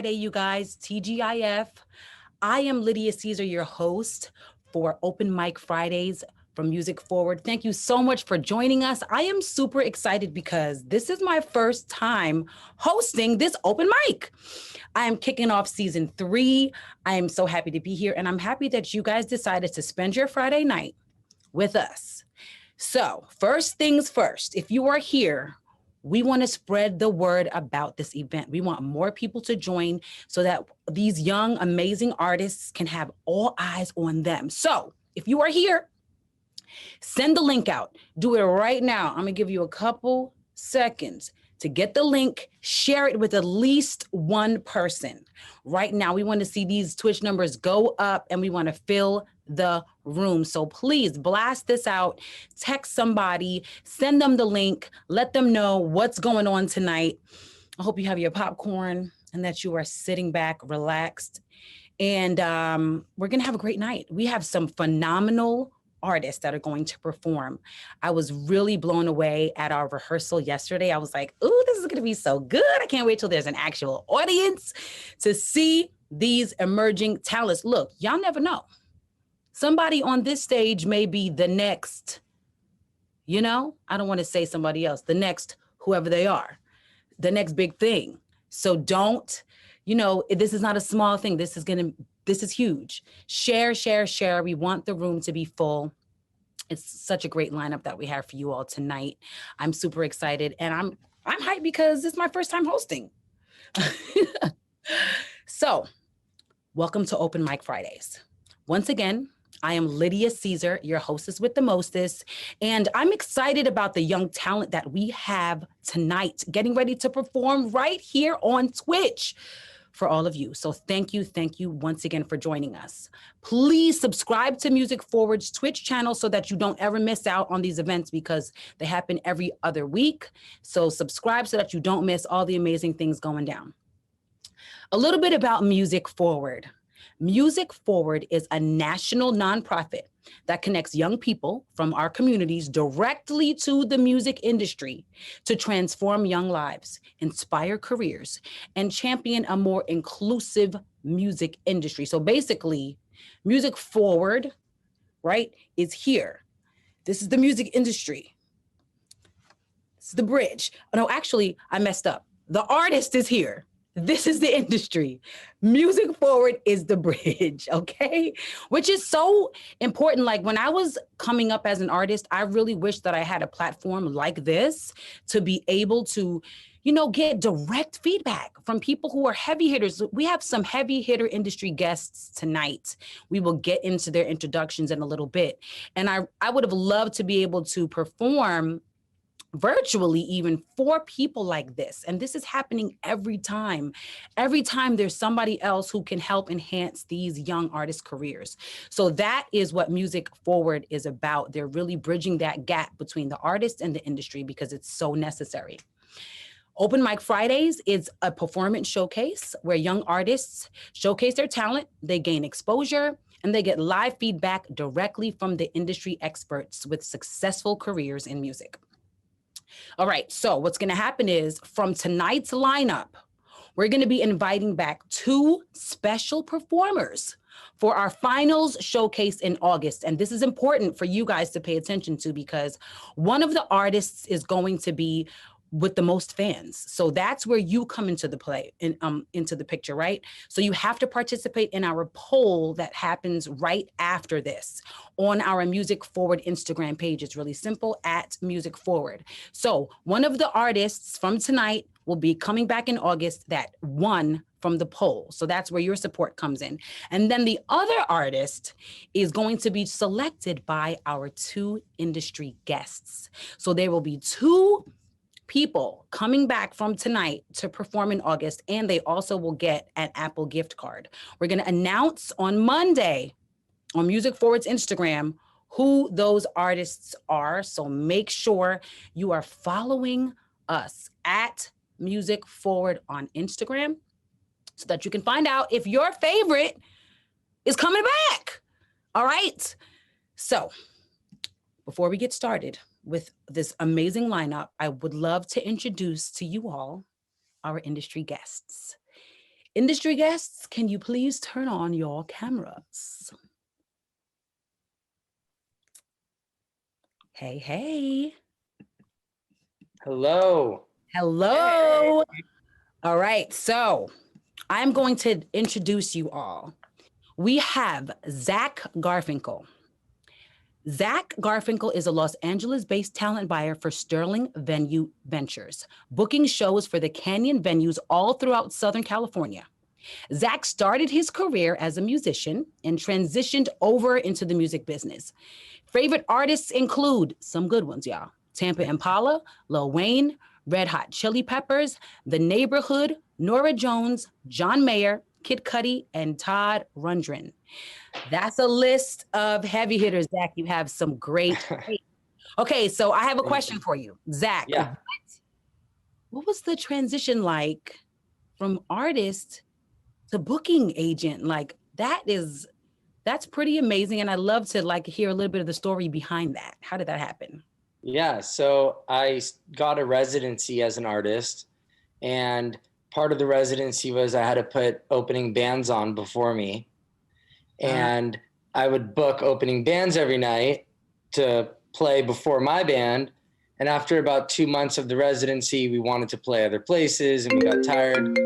Friday, you guys, TGIF. I am Lydia Caesar, your host for Open Mic Fridays from Music Forward. Thank you so much for joining us. I am super excited because this is my first time hosting this open mic. I am kicking off season 3. I am so happy to be here, and I'm happy that you guys decided to spend your Friday night with us. So, first things first, if you are here, we want to spread the word about this event. We want more people to join so that these young, amazing artists can have all eyes on them. So, if you are here, send the link out. Do it right now. I'm going to give you a couple seconds to get the link, share it with at least one person. Right now, we want to see these Twitch numbers go up and we want to fill the room. So please blast this out, text somebody, send them the link, let them know what's going on tonight. I hope you have your popcorn and that you are sitting back, relaxed. And we're going to have a great night. We have some phenomenal artists that are going to perform. I was really blown away at our rehearsal yesterday. I was like, ooh, this is going to be so good. I can't wait till there's an actual audience to see these emerging talents. Look, y'all never know. Somebody on this stage may be the next, I don't want to say somebody else, the next whoever they are, the next big thing. So don't, this is not a small thing. This is huge. Share, share, share. We want the room to be full. It's such a great lineup that we have for you all tonight. I'm super excited and I'm hyped because it's my first time hosting. So, welcome to Open Mic Fridays. Once again, I am Lydia Caesar, your hostess with the mostest, and I'm excited about the young talent that we have tonight, getting ready to perform right here on Twitch for all of you. So thank you once again for joining us. Please subscribe to Music Forward's Twitch channel so that you don't ever miss out on these events because they happen every other week. So subscribe so that you don't miss all the amazing things going down. A little bit about Music Forward. Music Forward is a national nonprofit that connects young people from our communities directly to the music industry to transform young lives, inspire careers, and champion a more inclusive music industry. So basically, Music Forward, right, is here. This is the music industry. This is the bridge. No, actually, I messed up. The artist is here. This is the industry. Music Forward is the bridge, okay? Which is so important. Like when I was coming up as an artist, I really wish that I had a platform like this to be able to, get direct feedback from people who are heavy hitters. We have some heavy hitter industry guests tonight. We will get into their introductions in a little bit. And I would have loved to be able to perform virtually even for people like this. And this is happening every time. Every time there's somebody else who can help enhance these young artists' careers. So that is what Music Forward is about. They're really bridging that gap between the artist and the industry because it's so necessary. Open Mic Fridays is a performance showcase where young artists showcase their talent, they gain exposure, and they get live feedback directly from the industry experts with successful careers in music. All right, so what's going to happen is from tonight's lineup, we're going to be inviting back 2 special performers for our finals showcase in August. And this is important for you guys to pay attention to because one of the artists is going to be with the most fans. So that's where you come into the play, into the picture, right? So you have to participate in our poll that happens right after this on our Music Forward Instagram page. It's really simple, at Music Forward. So one of the artists from tonight will be coming back in August that won from the poll. So that's where your support comes in. And then the other artist is going to be selected by our 2 industry guests. So there will be 2 people coming back from tonight to perform in August, and they also will get an Apple gift card. We're going to announce on Monday on Music Forward's Instagram who those artists are. So make sure you are following us at Music Forward on Instagram so that you can find out if your favorite is coming back. All right. So before we get started with this amazing lineup, I would love to introduce to you all our industry guests. Industry guests, can you please turn on your cameras? Hey, hey. Hello. Hello. Hey. All right, so I'm going to introduce you all. We have Zach Garfinkel. Zach Garfinkel is a Los Angeles-based talent buyer for Sterling Venue Ventures, booking shows for the Canyon venues all throughout Southern California. Zach started his career as a musician and transitioned over into the music business. Favorite artists include some good ones, y'all. Tampa Impala, Lil Wayne, Red Hot Chili Peppers, The Neighborhood, Norah Jones, John Mayer, Kid Cudi, and Todd Rundgren. That's a list of heavy hitters, Zach. You have some great. Okay, so I have a question for you, Zach. Yeah. What was the transition like from artist to booking agent? Like that's pretty amazing, and I'd love to like hear a little bit of the story behind that. How did that happen? Yeah, so I got a residency as an artist, and part of the residency was I had to put opening bands on before me. And I would book opening bands every night to play before my band. And after about 2 months of the residency, we wanted to play other places and we got tired.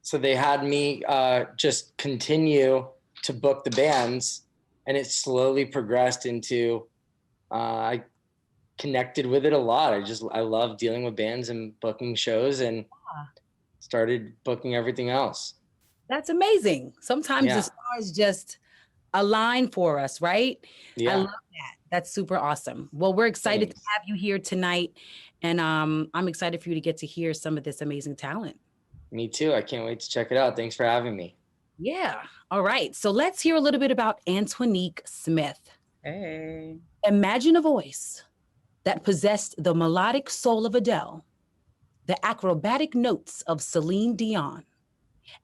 So they had me just continue to book the bands, and it slowly progressed into, I connected with it a lot. I love dealing with bands and booking shows, and started booking everything else. That's amazing. Sometimes the stars just align for us, right? Yeah. I love that. That's super awesome. Well, we're excited to have you here tonight. And I'm excited for you to get to hear some of this amazing talent. Me too. I can't wait to check it out. Thanks for having me. Yeah. All right. So let's hear a little bit about Antoinique Smith. Hey. Imagine a voice that possessed the melodic soul of Adele, the acrobatic notes of Celine Dion,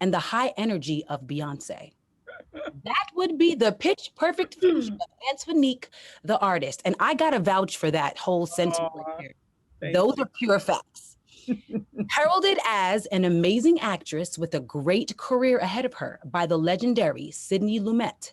and the high energy of Beyonce. That would be the pitch perfect fusion of Antoinique, the artist. And I got to vouch for that whole sentence right there. Those are pure facts. Heralded as an amazing actress with a great career ahead of her by the legendary Sidney Lumet,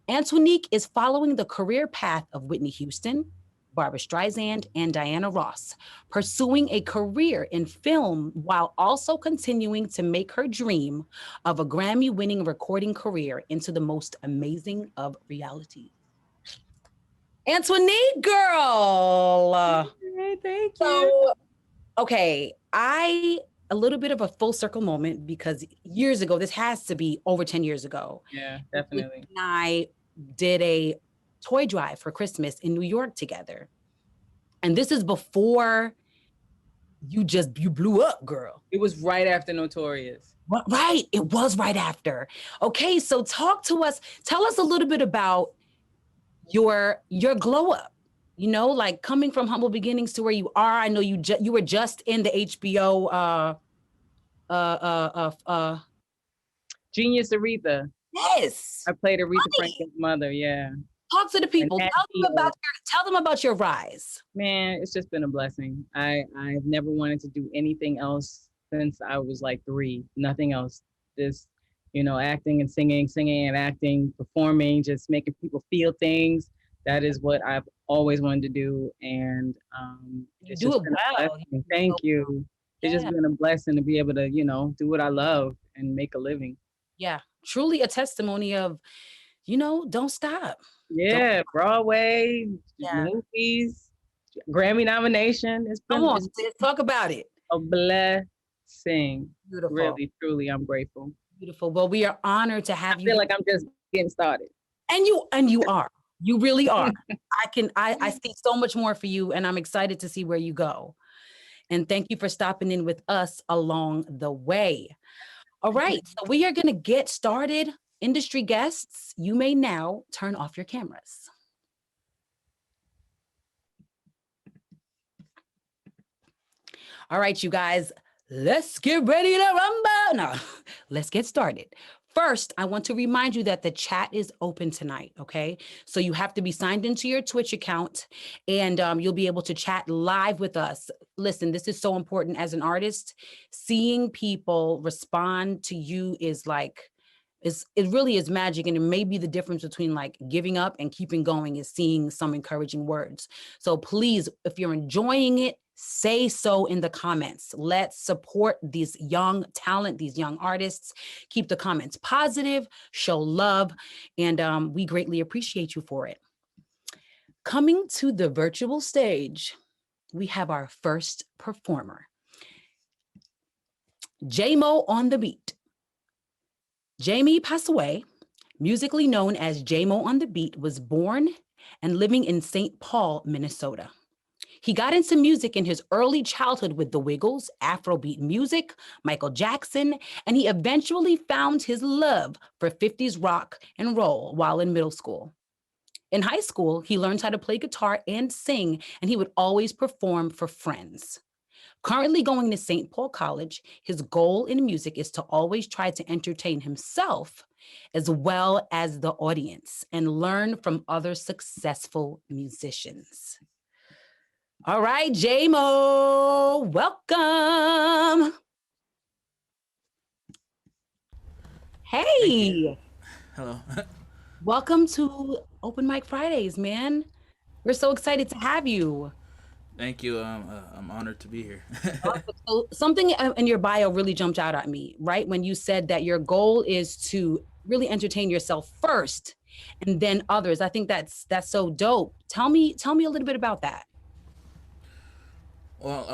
Antoinique is following the career path of Whitney Houston, Barbra Streisand, and Diana Ross, pursuing a career in film while also continuing to make her dream of a Grammy-winning recording career into the most amazing of realities. Antoinique, girl! Hey, thank you. Okay, a little bit of a full circle moment because years ago, this has to be over 10 years ago. Yeah, definitely. And I did a toy drive for Christmas in New York together. And this is before you blew up, girl. It was right after Notorious. Right, it was right after. Okay, so talk to us, tell us a little bit about your glow up. You know, like coming from humble beginnings to where you are. I know you were just in the HBO Genius Aretha. Yes. I played Aretha Franklin's mother, yeah. Talk to the people. Tell them about your rise. Man, it's just been a blessing. I've never wanted to do anything else since I was like 3. Nothing else. Just, acting and singing and acting, performing, just making people feel things. That is what I've always wanted to do. And it's just been a blessing. Thank you. It's just been a blessing to be able to, do what I love and make a living. Yeah, truly a testimony of, don't stop. Yeah, Broadway, movies, Grammy nomination. It's been, come on, talk about it. A blessing. Beautiful. Really, truly, I'm grateful. Beautiful. Well, we are honored to have you. I feel like I'm just getting started. And you are. You really are. I see so much more for you, and I'm excited to see where you go. And thank you for stopping in with us along the way. All right, so we are going to get started. Industry guests, you may now turn off your cameras. All right, you guys, let's get ready to rumble. No, let's get started. First, I want to remind you that the chat is open tonight, okay? So you have to be signed into your Twitch account and you'll be able to chat live with us. Listen, this is so important as an artist. Seeing people respond to you is like, it really is magic, and it may be the difference between like giving up and keeping going is seeing some encouraging words. So please, if you're enjoying it, say so in the comments. Let's support these young talent, these young artists. Keep the comments positive, show love, and we greatly appreciate you for it. Coming to the virtual stage, we have our first performer, J-Mo on the beat. Jamie Passaway, musically known as J-Mo on the Beat, was born and living in St. Paul, Minnesota. He got into music in his early childhood with the Wiggles, Afrobeat music, Michael Jackson, and he eventually found his love for 50s rock and roll while in middle school. In high school, he learned how to play guitar and sing, and he would always perform for friends. Currently going to St. Paul College, his goal in music is to always try to entertain himself as well as the audience and learn from other successful musicians. All right, J-Mo, welcome. Hey. Hello. Welcome to Open Mic Fridays, man. We're so excited to have you. Thank you. I'm honored to be here. So something in your bio really jumped out at me, right? When you said that your goal is to really entertain yourself first and then others. I think that's so dope. Tell me a little bit about that. Well,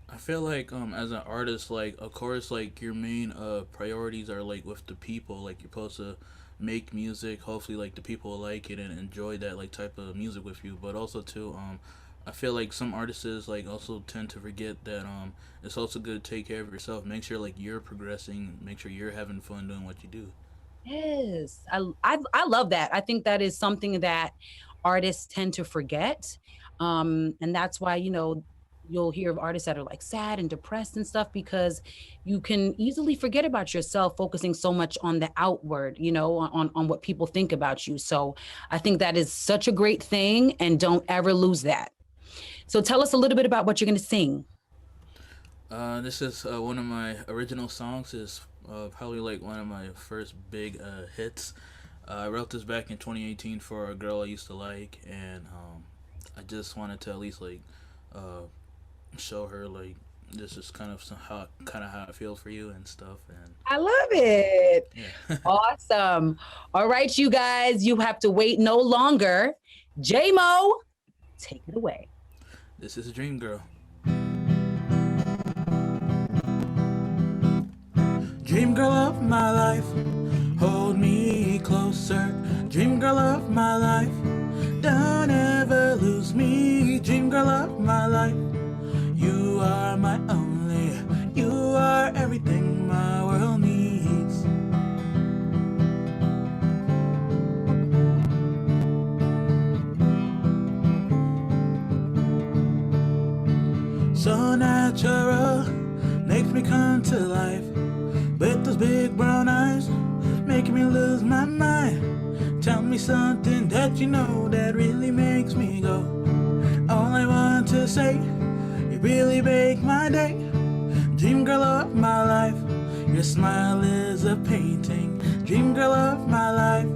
I feel like as an artist, like of course, like your main priorities are like with the people. Like you're supposed to make music. Hopefully, like the people will like it and enjoy that like type of music with you. But also too, I feel like some artists like also tend to forget that it's also good to take care of yourself. Make sure like you're progressing. Make sure you're having fun doing what you do. Yes, I love that. I think that is something that artists tend to forget. And that's why, you'll hear of artists that are like sad and depressed and stuff because you can easily forget about yourself, focusing so much on the outward, on what people think about you. So I think that is such a great thing, and don't ever lose that. So tell us a little bit about what you're going to sing. This is one of my original songs. Is probably like one of my first big hits. I wrote this back in 2018 for a girl I used to like, and I just wanted to at least like show her like this is kind of how I feel for you and stuff. And I love it. yeah. Awesome. All right, you guys, you have to wait no longer. J-Mo, take it away. This is a Dream Girl. Dream girl of my life, hold me closer. Dream girl of my life, don't ever lose me. Dream girl of my life, you are my only, you are everything my world needs. So natural, makes me come to life. With those big brown eyes, making me lose my mind. Tell me something that you know that really makes me go. All I want to say, you really make my day. Dream girl of my life, your smile is a painting. Dream girl of my life,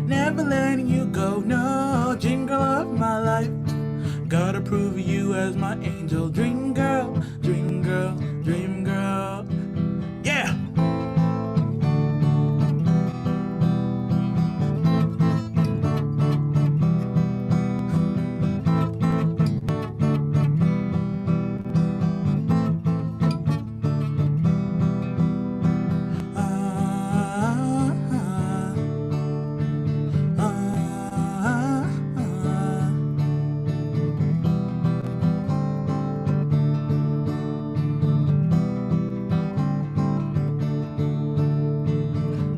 never letting you go. No, dream girl of my life, gotta prove you as my angel. Dream girl, dream girl, dream girl. Yeah!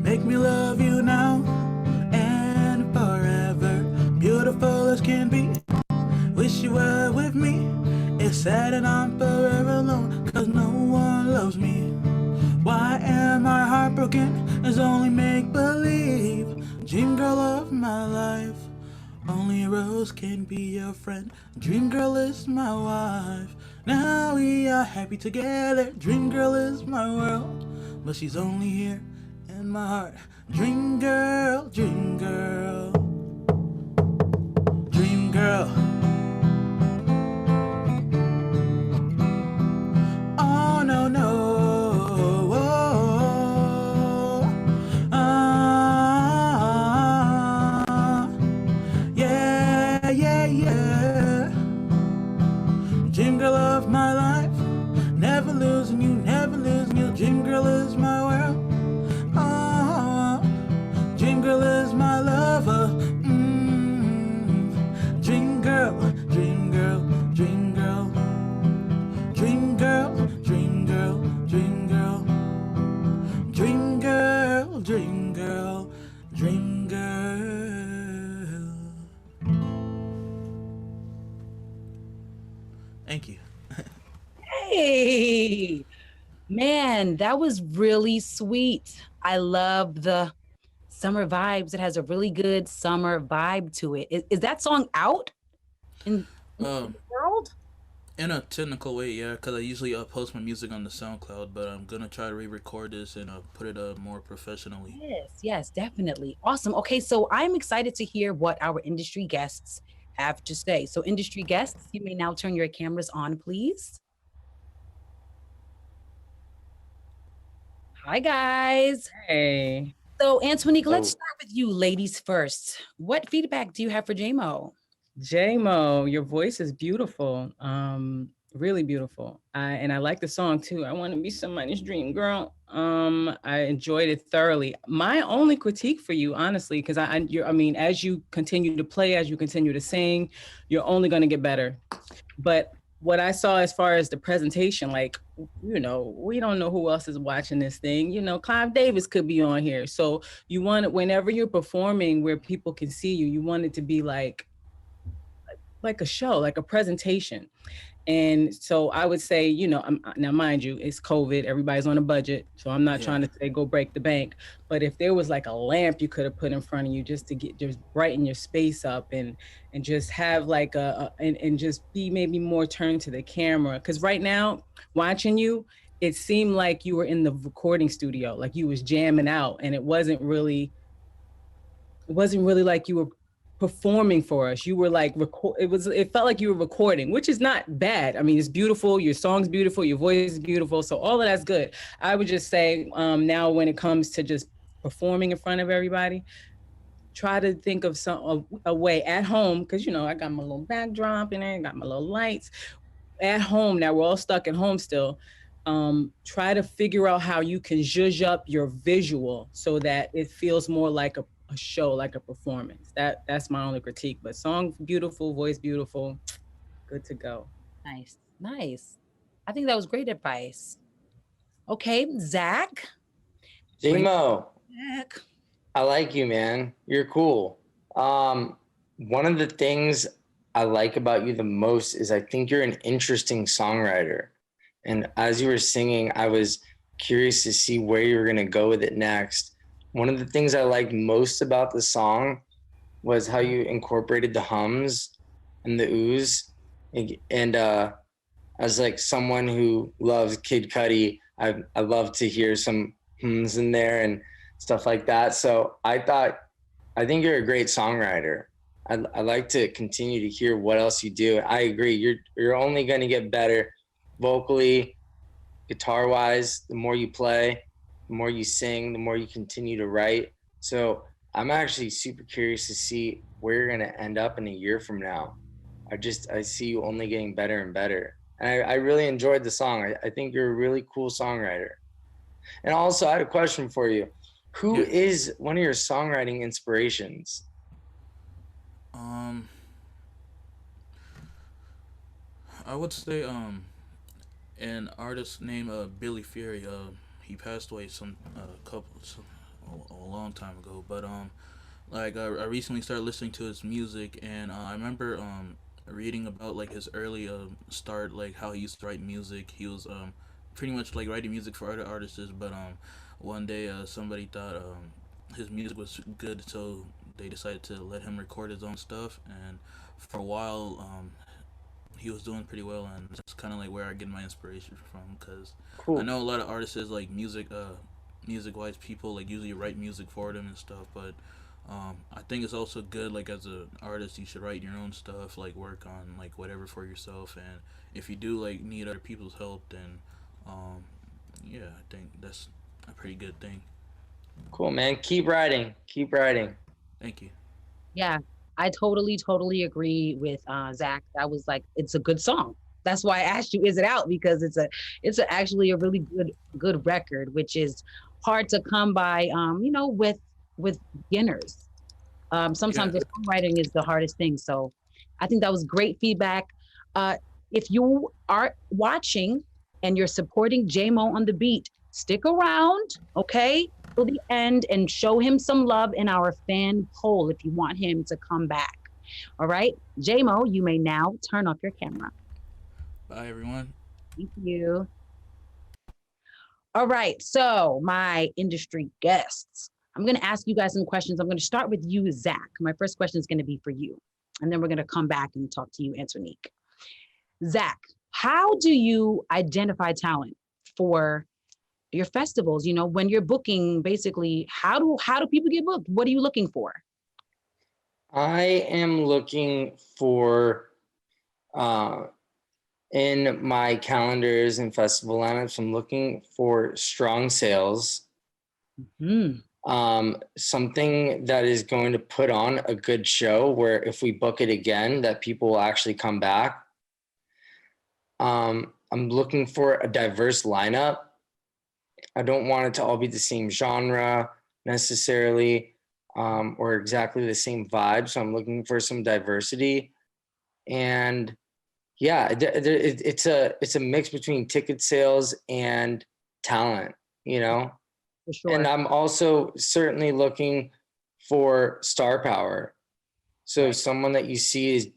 Make me love you now and forever. Beautiful as can be. Wish you were with me. It's sad that I'm forever alone, 'cause no one loves me. Why am I hard? heartbroken is only make believe. Dream girl of my life, only Rose can be your friend. Dream girl is my wife. Now we are happy together. Dream girl is my world, but she's only here in my heart. Dream girl, dream girl, dream girl. Oh no no. Dream girl of my life, never losing you, never losing you. Dream girl is my world. Oh, dream girl is my lover. Dream girl, dream girl, dream girl, dream girl, dream girl, dream girl, dream girl, dream girl, dream girl. Thank you. Hey, man, that was really sweet. I love the summer vibes. It has a really good summer vibe to it. Is that song out in the world? In a technical way, yeah, because I usually post my music on the SoundCloud, but I'm gonna try to re-record this and put it more professionally. Yes, definitely. Awesome. Okay, so I'm excited to hear what our industry guests have to say. So industry guests, you may now turn your cameras on, please. Hi, guys. Hey. So Antoinique, let's start with you, ladies first. What feedback do you have for JMO? JMO, your voice is beautiful. Really beautiful. And I like the song too. I want to be somebody's dream girl. I enjoyed it thoroughly. My only critique for you, honestly, because I mean, as you continue to play, as you continue to sing, you're only going to get better. But what I saw as far as the presentation, like, we don't know who else is watching this thing. Clive Davis could be on here. So you want it, whenever you're performing where people can see you, you want it to be like a show, like a presentation. And so I would say, now mind you, it's COVID, everybody's on a budget. So I'm not trying to say go break the bank, but if there was like a lamp you could have put in front of you just to just brighten your space up and just have like and just be maybe more turned to the camera. Cause right now watching you, it seemed like you were in the recording studio, like you was jamming out, and it wasn't really like you were performing for us. You were like it felt like you were recording, which is not bad. I mean, it's beautiful, your song's beautiful, your voice is beautiful, so all of that's good. I would just say now when it comes to just performing in front of everybody, try to think of a way at home, because I got my little backdrop in there, got my little lights at home. Now we're all stuck at home still. Try to figure out how you can zhuzh up your visual so that it feels more like a show, like a performance. That's my only critique. But song beautiful, voice beautiful, good to go. Nice. I think that was great advice. Okay, Zach. JMO, I like you, man. You're cool. One of the things I like about you the most is I think you're an interesting songwriter. And as you were singing, I was curious to see where you were going to go with it next. One of the things I liked most about the song was how you incorporated the hums and the oohs. And as like someone who loves Kid Cudi, I love to hear some hums in there and stuff like that. So I think you're a great songwriter. I'd like to continue to hear what else you do. I agree. You're only going to get better vocally, guitar-wise. The more you play, the more you sing, the more you continue to write. So I'm actually super curious to see where you're going to end up in a year from now. I see you only getting better and better. And I really enjoyed the song. I think you're a really cool songwriter. And also, I had a question for you. Who is one of your songwriting inspirations? I would say an artist named Billy Fury. He passed away a long time ago, but I recently started listening to his music, and I remember reading about like his early start, like how he used to write music. He was pretty much like writing music for other artists, but one day somebody thought his music was good, so they decided to let him record his own stuff, and for a while he was doing pretty well, and that's kind of like where I get my inspiration from, because I Cool. know a lot of artists is like music wise people like usually write music for them and stuff, but I think it's also good like as an artist you should write your own stuff, like work on like whatever for yourself, and if you do like need other people's help, then um, yeah, I think that's a pretty good thing. Cool, man. Keep writing. Keep writing. Thank you. Yeah, I totally agree with Zach. That was like, it's a good song. That's why I asked you, is it out? Because actually a really good record, which is hard to come by. With beginners. Sometimes Yeah, the songwriting is the hardest thing. So, I think that was great feedback. If you are watching and you're supporting JMO on the beat, stick around, okay, till the end and show him some love in our fan poll if you want him to come back. All right, JMO, you may now turn off your camera. bye everyone. Thank you. All right, so my industry guests, I'm going to ask you guys some questions. I'm going to start with you, Zach. My first question is going to be for you, and then we're going to come back and talk to you, Antoinique. Zach, how do you identify talent for your festivals? You know, when you're booking, basically, how do people get booked? What are you looking for? I am looking for in my calendars and festival lineups, I'm looking for strong sales, something that is going to put on a good show where if we book it again, that people will actually come back. I'm looking for a diverse lineup. I don't want it to all be the same genre necessarily, or exactly the same vibe. So I'm looking for some diversity, and yeah, it's a mix between ticket sales and talent, you know. For sure. And I'm also certainly looking for star power. So Right. someone that you see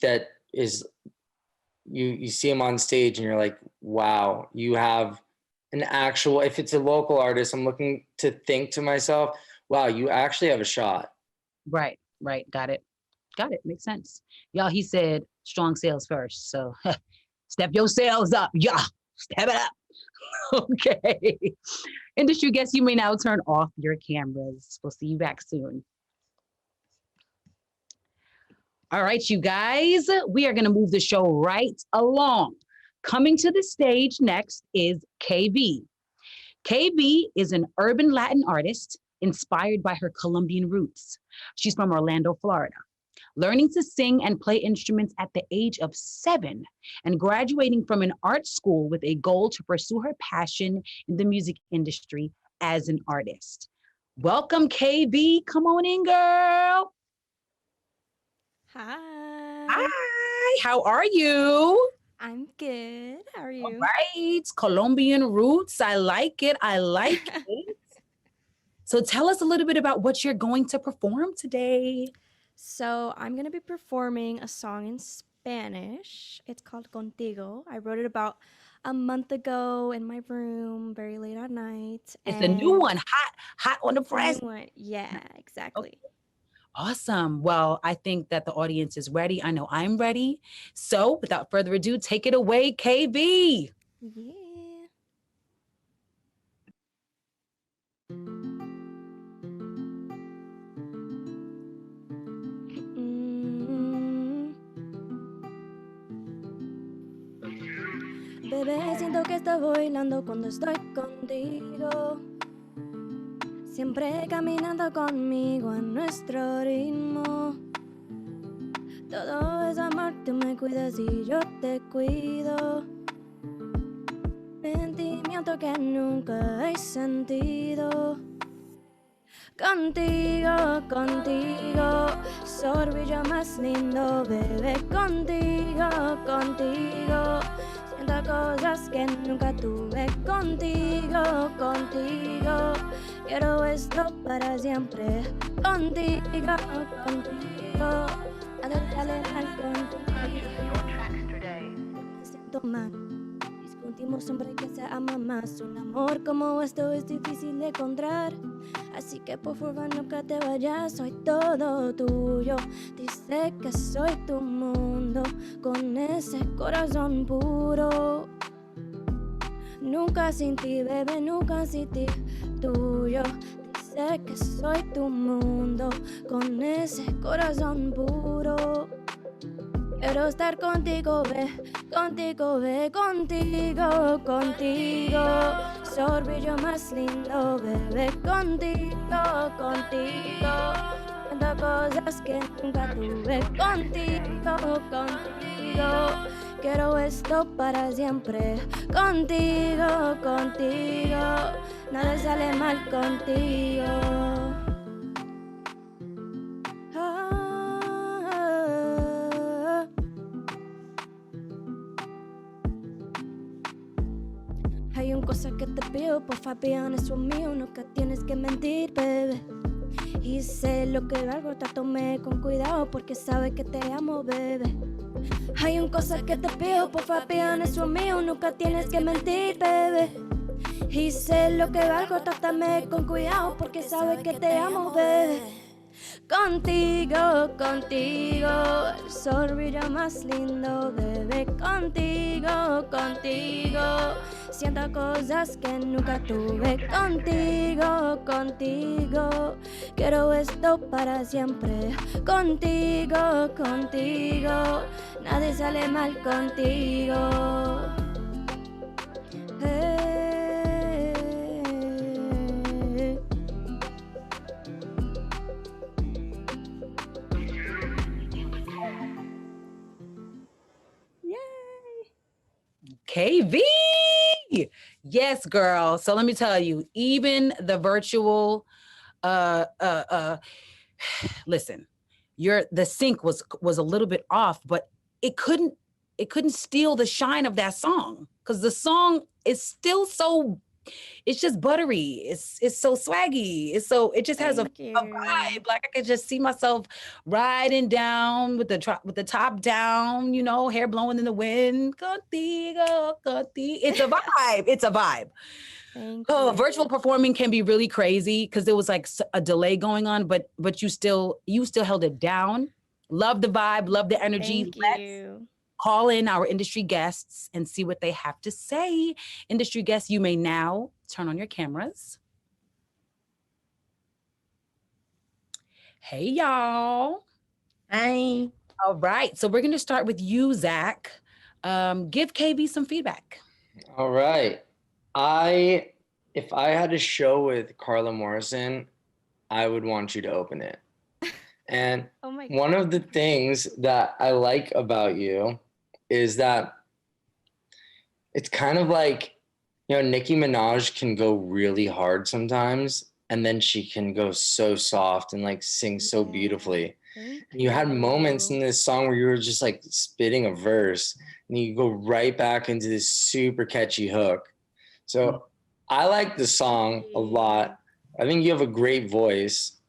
you see him on stage and you're like, wow, you have an actual, if it's a local artist, I'm looking to think to myself, wow, you actually have a shot. Right. Got it. Makes sense. Y'all, he said strong sales first. So step your sales up. Yeah, step it up. Okay. Industry guests, you may now turn off your cameras. We'll see you back soon. All right, you guys, we are going to move the show right along. Coming to the stage next is KB. KB is an urban Latin artist inspired by her Colombian roots. She's from Orlando, Florida. Learning to sing and play instruments at the age of 7 and graduating from an art school with a goal to pursue her passion in the music industry as an artist. Welcome, KB. Come on in, girl. Hi. Hi, how are you? I'm good. How are you? All right, Colombian roots. I like it. So tell us a little bit about what you're going to perform today. So I'm going to be performing a song in Spanish. It's called Contigo. I wrote it about a month ago in my room, very late at night. It's a new one, hot on the press. Yeah, exactly. Okay. Awesome. Well, I think that the audience is ready. I know I'm ready. So without further ado, take it away, KB. Yeah. Bebé, siento que estás bailando cuando estoy contigo. Siempre caminando conmigo a nuestro ritmo. Todo es amor, tú me cuidas y yo te cuido. Sentimiento que nunca he sentido. Contigo, contigo, sorbillo más lindo, bebé. Contigo, contigo, siento cosas que nunca tuve. Contigo, contigo, quiero esto para siempre. Contigo, contigo, dale mal contigo. Siento mal, sentimos siempre que se ama más. Un amor como esto es difícil de encontrar. Así que por favor nunca te vayas, soy todo tuyo. Dice que soy tu mundo, con ese corazón puro. Nunca sin ti, bebé, nunca sin ti, tuyo. Dice que soy tu mundo, con ese corazón puro. Quiero estar contigo, contigo, contigo, contigo. Soy el brillo más lindo, bebé, contigo, contigo. Tantas cosas que nunca tuve contigo, contigo. Quiero esto para siempre, contigo, contigo. Nada sale mal contigo. Hay una cosa que te pido, por favor, eso es mío, nunca tienes que mentir, bebé. Y sé lo que valgo, trátame con cuidado, porque sabes que te amo, bebé. Hay una cosa que te pido, por favor, eso es mío, nunca tienes que mentir, bebé. Y sé lo que valgo, trátame con cuidado, porque sabes que te amo, bebé. Contigo, contigo, el sol brilla más lindo, bebé. Contigo, contigo, siento cosas que nunca tuve. Contigo, contigo, quiero esto para siempre. Contigo, contigo, nadie sale mal contigo. KV. Yes, girl. So let me tell you, even the virtual, listen, the sync was a little bit off, but it couldn't steal the shine of that song, because the song is still so, it's just buttery. It's so swaggy. It just has a vibe. Like I could just see myself riding down with the top down, hair blowing in the wind. Contigo, contigo. It's a vibe. It's a vibe. Virtual performing can be really crazy because there was like a delay going on, but you still held it down. Love the vibe. Love the energy. Thank you. Call in our industry guests and see what they have to say. Industry guests, you may now turn on your cameras. Hey, y'all. Hi. All right. So we're going to start with you, Zach. Give KB some feedback. All right. If I had a show with Carla Morrison, I would want you to open it. And one of the things that I like about you is that it's kind of like, Nicki Minaj can go really hard sometimes, and then she can go so soft and like sing so beautifully. You had moments in this song where you were just like spitting a verse and you go right back into this super catchy hook. So I like the song a lot. I think you have a great voice.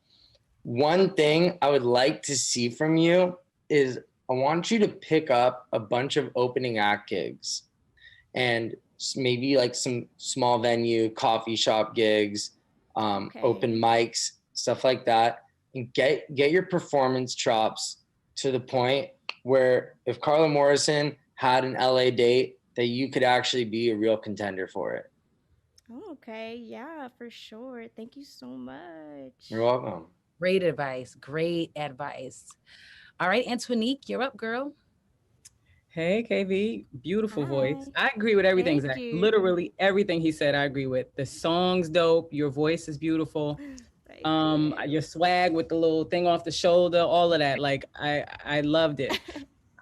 One thing I would like to see from you is I want you to pick up a bunch of opening act gigs and maybe like some small venue, coffee shop gigs, open mics, stuff like that, and get your performance chops to the point where if Carla Morrison had an LA date, that you could actually be a real contender for it. Okay, yeah, for sure. Thank you so much. You're welcome. Great advice. Great advice. All right, Antoinique, you're up, girl. Hey, KV, beautiful voice. I agree with everything, Zach. Literally everything he said, I agree with. The song's dope. Your voice is beautiful. Your swag with the little thing off the shoulder, all of that. Like, I loved it.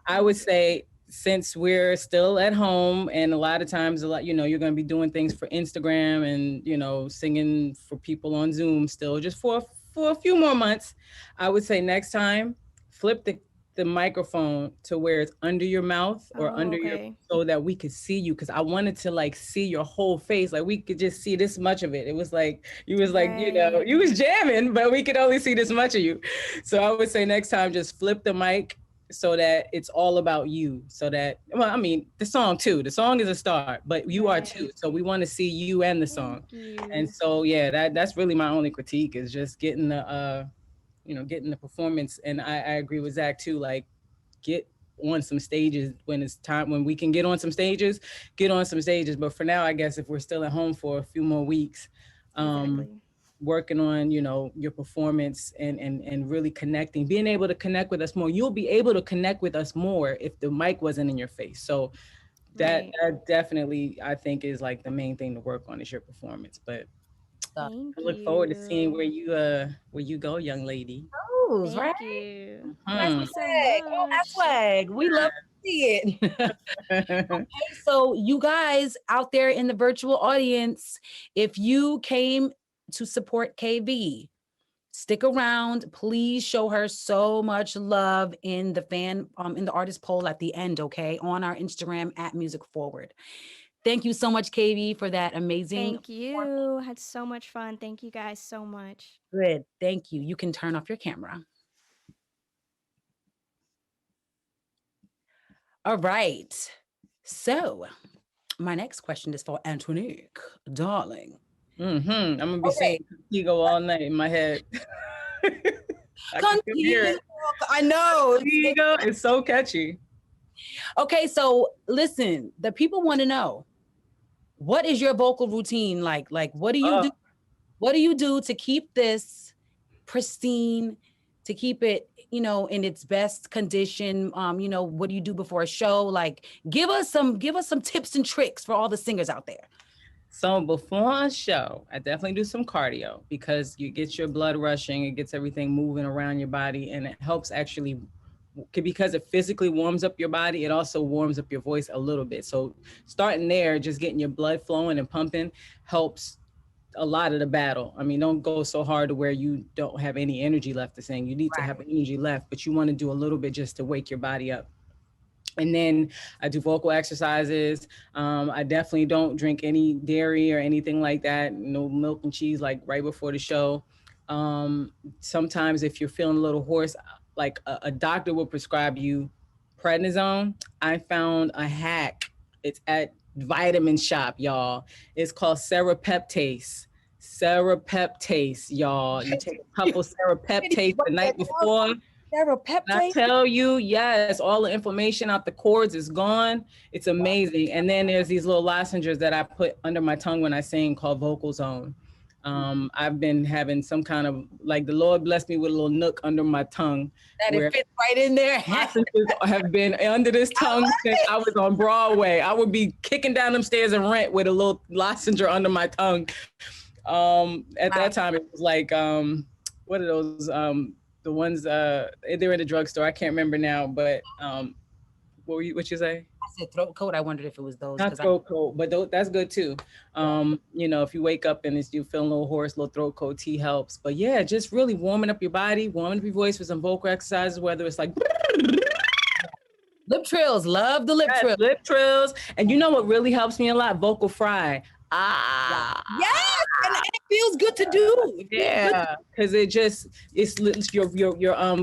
I would say, since we're still at home and a lot of times, you're going to be doing things for Instagram and, singing for people on Zoom still, just for a few more months, I would say next time, flip the microphone to where it's under your mouth or under your, so that we could see you. Cause I wanted to like see your whole face. Like we could just see this much of it. It was like, you was like, you was jamming, but we could only see this much of you. So I would say next time, just flip the mic so that it's all about you. So that, well, I mean, the song too. The song is a start, but you are too. So we want to see you and the song. And so yeah, that's really my only critique is just getting the getting the performance. And I agree with Zach too. Like, get on some stages when it's time, when we can get on some stages, get on some stages. But for now, I guess if we're still at home for a few more weeks, working on, your performance and really connecting, being able to connect with us more. You'll be able to connect with us more if the mic wasn't in your face. So that definitely, I think, is like the main thing to work on is your performance. But I look forward to seeing where you go, young lady. Right? Thank you. That's Thank you so Oh, that's much. swag. We love to see it. Okay, so you guys out there in the virtual audience, if you came to support KV, stick around. Please show her so much love in the artist poll at the end, okay? On our Instagram at Music Forward. Thank you so much, KV, for that amazing. Thank you. Had so much fun. Thank you guys so much. Good. Thank you. You can turn off your camera. All right. So my next question is for Antoinique, darling. I'm gonna be saying Contigo all night in my head. Contigo, I know. Contigo is so catchy. Okay, so listen, the people want to know, what is your vocal routine like? Like, what do you do? What do you do to keep this pristine, to keep it, in its best condition? What do you do before a show? Like, give us some tips and tricks for all the singers out there. So before a show, I definitely do some cardio because you get your blood rushing, it gets everything moving around your body, and it helps actually, because it physically warms up your body, it also warms up your voice a little bit. So starting there, just getting your blood flowing and pumping helps a lot of the battle. I mean, don't go so hard to where you don't have any energy left to sing. You need to have energy left, but you want to do a little bit just to wake your body up. And then I do vocal exercises. I definitely don't drink any dairy or anything like that. No milk and cheese, like right before the show. Sometimes if you're feeling a little hoarse, like a doctor will prescribe you prednisone. I found a hack. It's at Vitamin Shop, y'all. It's called serapeptase. Serapeptase, y'all. You take a couple serapeptase the night before. I tell you, yes, all the inflammation out the cords is gone. It's amazing. And then there's these little lozenges that I put under my tongue when I sing called Vocal Zone. I've been having some kind of, like, the Lord blessed me with a little nook under my tongue. That it fits right in there. Lozenges have been under this tongue since I was on Broadway. I would be kicking down them stairs in Rent with a little lozenge under my tongue. At that time, it was like, what are those? The ones, they're in the drugstore. I can't remember now, but what you say? I said throat coat. I wondered if it was those. Not throat coat, but that's good too. If you wake up and you feel a little hoarse, little throat coat tea helps. But yeah, just really warming up your body, warming up your voice with some vocal exercises, whether it's like lip trills. Love the lip trills. Lip trills. And you know what really helps me a lot? Vocal fry. Yes, and it feels good to do. Yeah, because it's your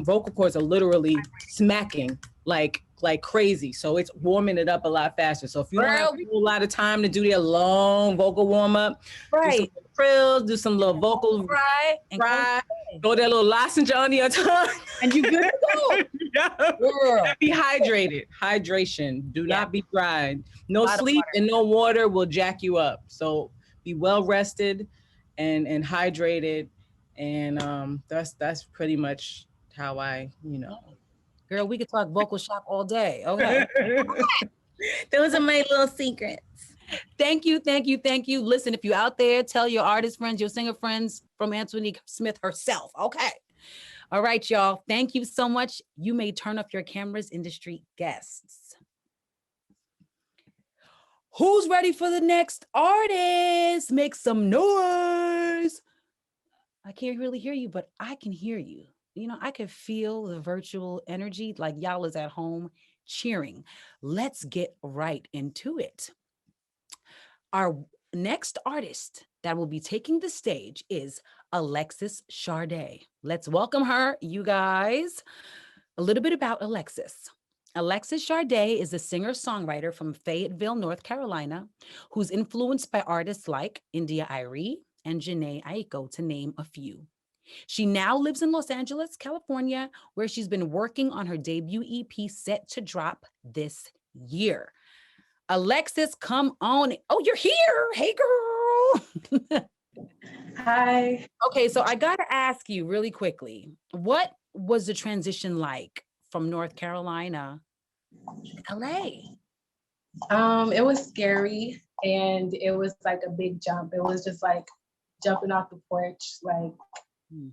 vocal cords are literally smacking like crazy. So it's warming it up a lot faster. So if you don't have a whole lot of time to do their long vocal warm up, do some trills, do some little vocal fry, go that little lozenge on your tongue, and you good to go. Yeah. Be hydrated. Hydration. Do not be dry. No sleep and no water will jack you up. So be well rested and hydrated. And that's pretty much how I, Girl, we could talk vocal shop all day. Okay. Those are my little secrets. Thank you. Listen, if you're out there, tell your artist friends, your singer friends from Antoinique Smith herself. Okay. All right, y'all. Thank you so much. You may turn off your cameras, industry guests. Who's ready for the next artist? Make some noise. I can't really hear you, but I can hear you. I could feel the virtual energy, like y'all is at home cheering. Let's get right into it. Our next artist that will be taking the stage is Alexis Chardae. Let's welcome her, you guys. A little bit about Alexis. Alexis Chardae is a singer-songwriter from Fayetteville, North Carolina, who's influenced by artists like India Arie and Janae Aiko, to name a few. She now lives in Los Angeles, California, where she's been working on her debut EP set to drop this year. Alexis, come on. Oh, you're here. Hey, girl. Hi. Okay, so I got to ask you really quickly, what was the transition like from North Carolina to LA? It was scary and it was like a big jump. It was just like jumping off the porch, like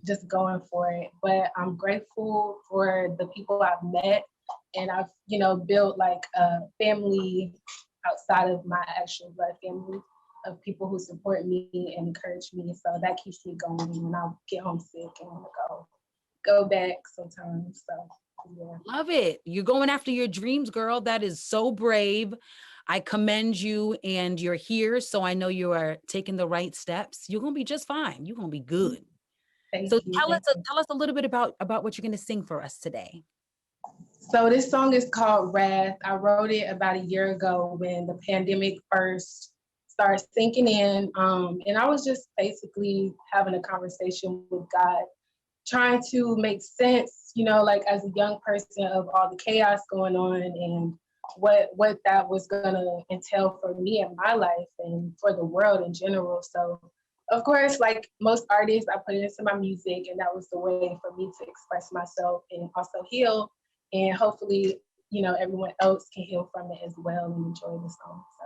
just going for it. But I'm grateful for the people I've met, and I've, built like a family outside of my actual blood family of people who support me and encourage me. So that keeps me going when I get homesick and want to go back sometimes. So yeah. Love it. You're going after your dreams, girl. That is so brave. I commend you, and you're here. So I know you are taking the right steps. You're going to be just fine. You're going to be good. Thank So you. tell us a little bit about what you're going to sing for us today. So this song is called Wrath. I wrote it about a year ago when the pandemic first started sinking in. And I was just basically having a conversation with God, trying to make sense, like as a young person, of all the chaos going on and what that was gonna entail for me in my life and for the world in general. So of course, like most artists, I put it into my music, and that was the way for me to express myself and also heal. And hopefully, everyone else can heal from it as well and enjoy the song. So.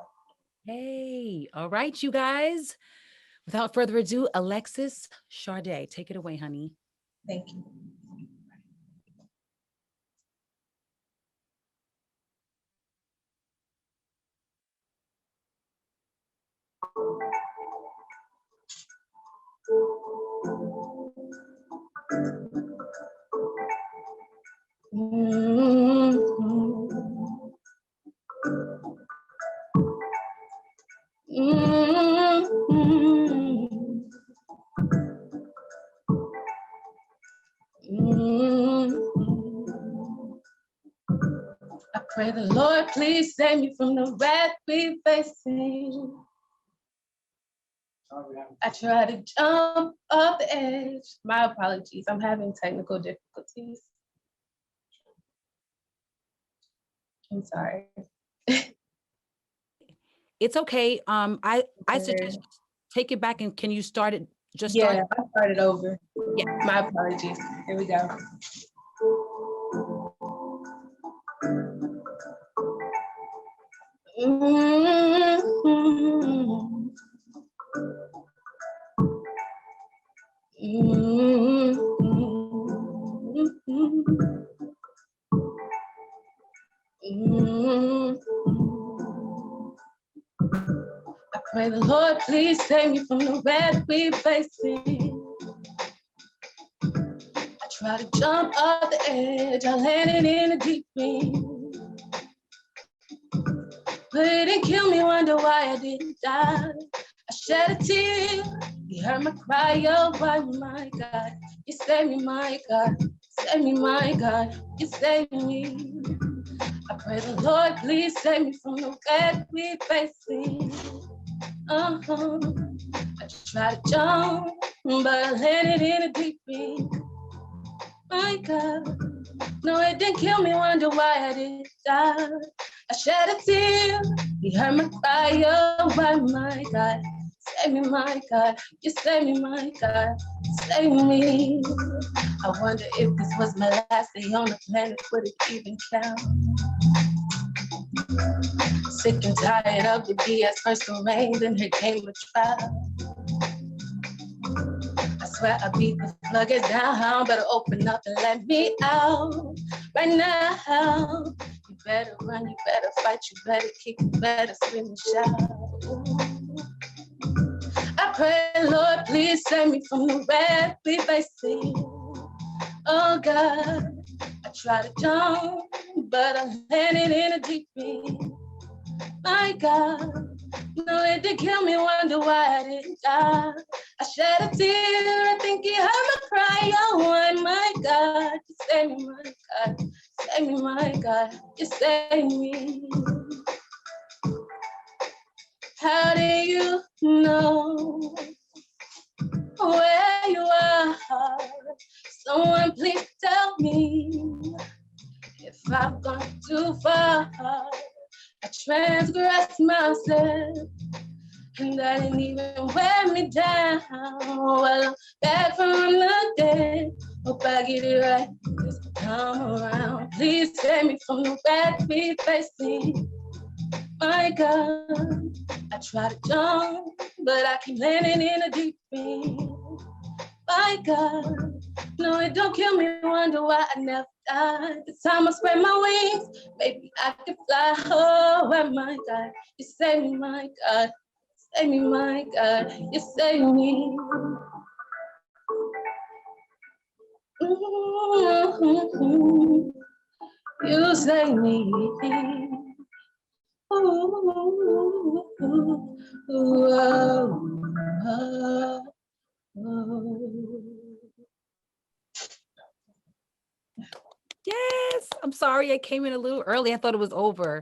Hey, all right, you guys. Without further ado, Alexis Chardae, take it away, honey. Thank you. I pray the Lord please save me from the wrath we facing. I try to jump off the edge. My apologies. I'm having technical difficulties. I'm sorry. It's okay. I suggest take it back, and can you start it? Just yeah, start. I started over. Yeah. My apologies. Here we go. I pray the Lord please save me from the wrath we facing. I try to jump off the edge, I landed in a deep end. But it didn't kill me, wonder why I didn't die. I shed a tear, you heard my cry, oh why, my God. You saved me, my God. Save me, my God. You saved me. I pray the Lord please save me from the wrath we facing. I tried to jump, but I landed in a deep end. My God, no, it didn't kill me, wonder why I didn't die. I shed a tear, you heard my cry, oh why, my God. Save me, my God, you save me, my God, save me. I wonder if this was my last day on the planet, would it even count? Sick and tired of the BS, first the rain, then here came a trial. I swear I beat the floodgates down, better open up and let me out. Right now, you better run, you better fight, you better kick, you better scream and shout. I pray, Lord, please save me from the wrath we facing. Oh God, I try to jump, but I landed in a deep end. My God, no, it didn't kill me, wonder why I didn't die. I shed a tear, I think you heard my cry, oh my God, you save me, my God. Save me, my God. You save me. How do you know where you are? Someone please tell me if I've gone too far. I transgressed myself, and that didn't even wear me down. Well, I'm back from the dead. Hope I get it right this time around. Please save me from the bad we facing. My God, I try to jump, but I keep landing in a deep end. My God, no, it don't kill me. Wonder why I never died. The time I spread my wings, maybe I can fly. Oh, my God, you save me, my God. Save me, my God, you save me. Mm-hmm. You save me. Ooh, Yes, I'm sorry I came in a little early. I thought it was over.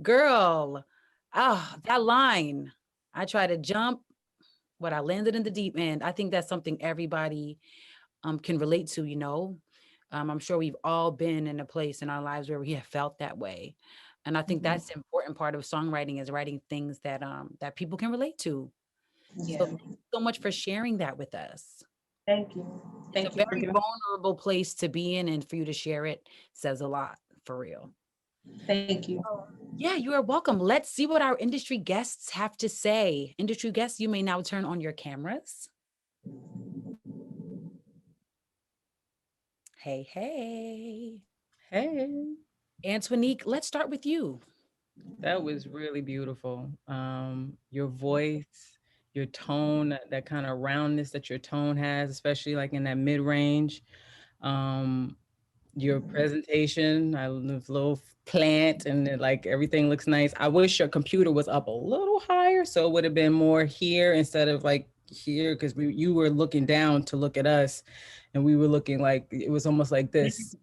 Girl, that line. I tried to jump, but I landed in the deep end. I think that's something everybody can relate to, you know. I'm sure we've all been in a place in our lives where we have felt that way. And I think that's the important part of songwriting is writing things that that people can relate to. yeah. So thank you so much for sharing that with us. Thank you. Thank It's a you for very giving. vulnerable place to be in, and for you to share it says a lot, for real. Thank you. Yeah, you are welcome. Let's see what our industry guests have to say. Industry guests, you may now turn on your cameras. Hey, hey. Hey, Antoinique, let's start with you. that was really beautiful. Your voice, your tone, that kind of roundness that your tone has, especially like in that mid range. Um, your presentation, I love little plant and like everything looks nice. I wish your computer was up a little higher so it would have been more here instead of like here because you were looking down to look at us and we were looking like it was almost like this.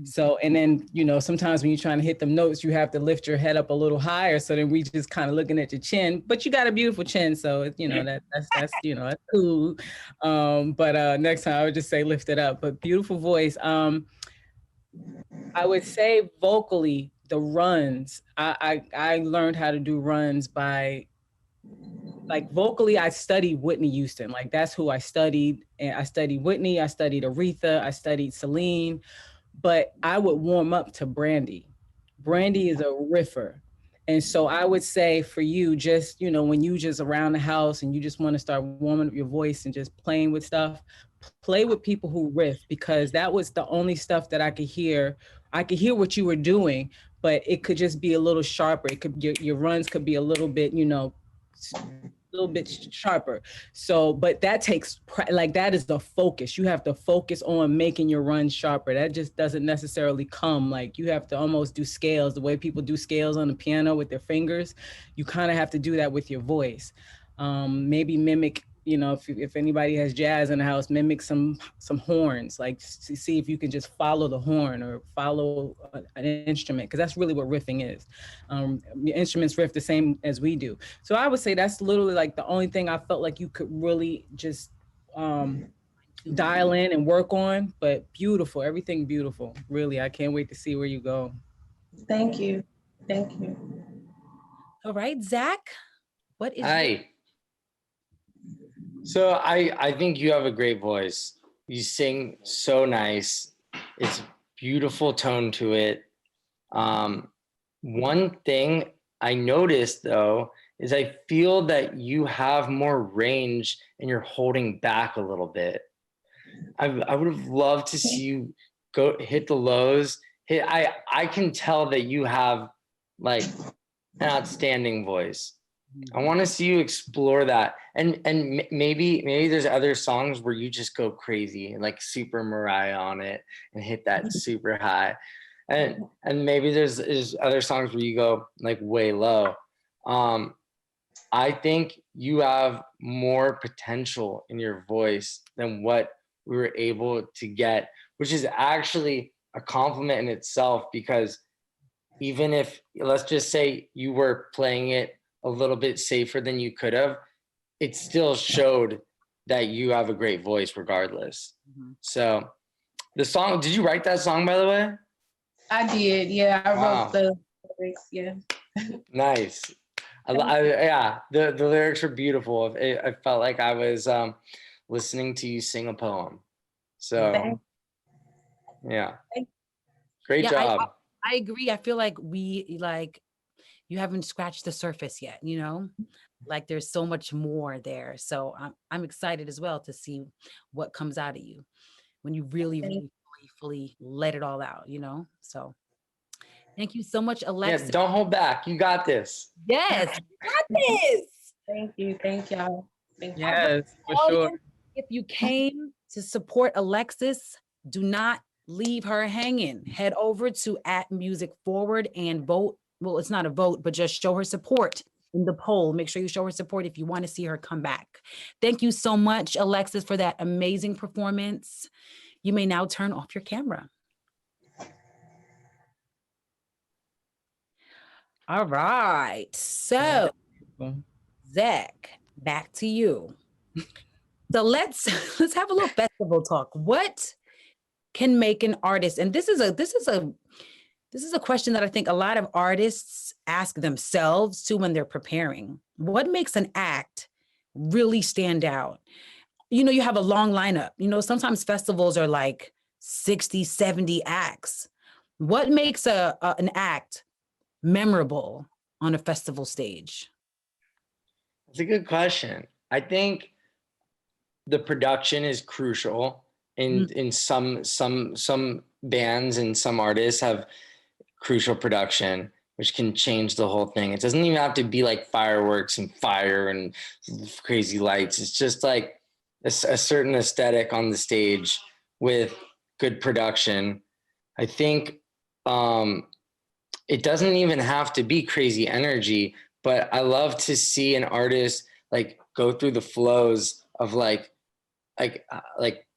So, and then, you know, sometimes when you're trying to hit them notes, you have to lift your head up a little higher. So then we just kind of looking at your chin, but you got a beautiful chin. So, you know, that's, you know, that's cool. But next time I would just say lift it up, but beautiful voice. I would say vocally, the runs. I learned how to do runs by like vocally. I studied Whitney Houston. Like that's who I studied. And I studied Whitney. I studied Aretha. I studied Celine. But I would warm up to Brandy. Brandy is a riffer. And so I would say for you, just, you know, when you just around the house and you just want to start warming up your voice and just playing with stuff, play with people who riff because that was the only stuff that I could hear. I could hear what you were doing, but it could just be a little sharper. It could your runs could be a little bit, you know, a little bit sharper. So, but that takes like that is the focus. You have to focus on making your runs sharper. That just doesn't necessarily come. Like you have to almost do scales the way people do scales on the piano with their fingers. You kind of have to do that with your voice. Maybe mimic, you know, if anybody has jazz in the house, mimic some horns, like see if you can just follow the horn or follow an instrument, because that's really what riffing is. Instruments riff the same as we do. So I would say that's literally like the only thing I felt like you could really just dial in and work on, but beautiful, everything beautiful. Really, I can't wait to see where you go. Thank you. Thank you. All right, Zach, what is Hi. So I think you have a great voice. You sing so nice. It's a beautiful tone to it. One thing I noticed though is I feel that you have more range and you're holding back a little bit. I would have loved to see you go hit the lows. I can tell that you have like an outstanding voice. I want to see you explore that, and maybe there's other songs where you just go crazy, like super Mariah on it, and hit that super high, and maybe there's other songs where you go like way low. I think you have more potential in your voice than what we were able to get, which is actually a compliment in itself, because even if, let's just say you were playing it a little bit safer than you could have, it still showed that you have a great voice regardless. So the song, did you write that song, by the way? I did. Yeah, I Wow. wrote the lyrics. Yeah. Nice. Yeah, the lyrics were beautiful. I felt like I was listening to you sing a poem. So yeah, great job. I agree. I feel like you haven't scratched the surface yet, you know? Like there's so much more there. So I'm excited as well to see what comes out of you when you really fully let it all out, you know? So thank you so much, Alexis. Yeah, don't hold back. You got this. Yes, you got this. Thank you. Thank y'all. Thank you. Yes, for sure. If you came to support Alexis, do not leave her hanging. Head over to @musicforward and vote. Well, it's not a vote, but just show her support in the poll. Make sure you show her support if you want to see her come back. Thank you so much, Alexis, for that amazing performance. You may now turn off your camera. All right. So, Zach, back to you. So let's have a little festival talk. What can make an artist? And this is a question that I think a lot of artists ask themselves too when they're preparing. What makes an act really stand out? You know, you have a long lineup. You know, sometimes festivals are like 60, 70 acts. What makes an act memorable on a festival stage? That's a good question. I think the production is crucial in some bands and some artists have crucial production, which can change the whole thing. It doesn't even have to be like fireworks and fire and crazy lights. It's just like a certain aesthetic on the stage with good production. I think it doesn't even have to be crazy energy, but I love to see an artist like go through the flows of like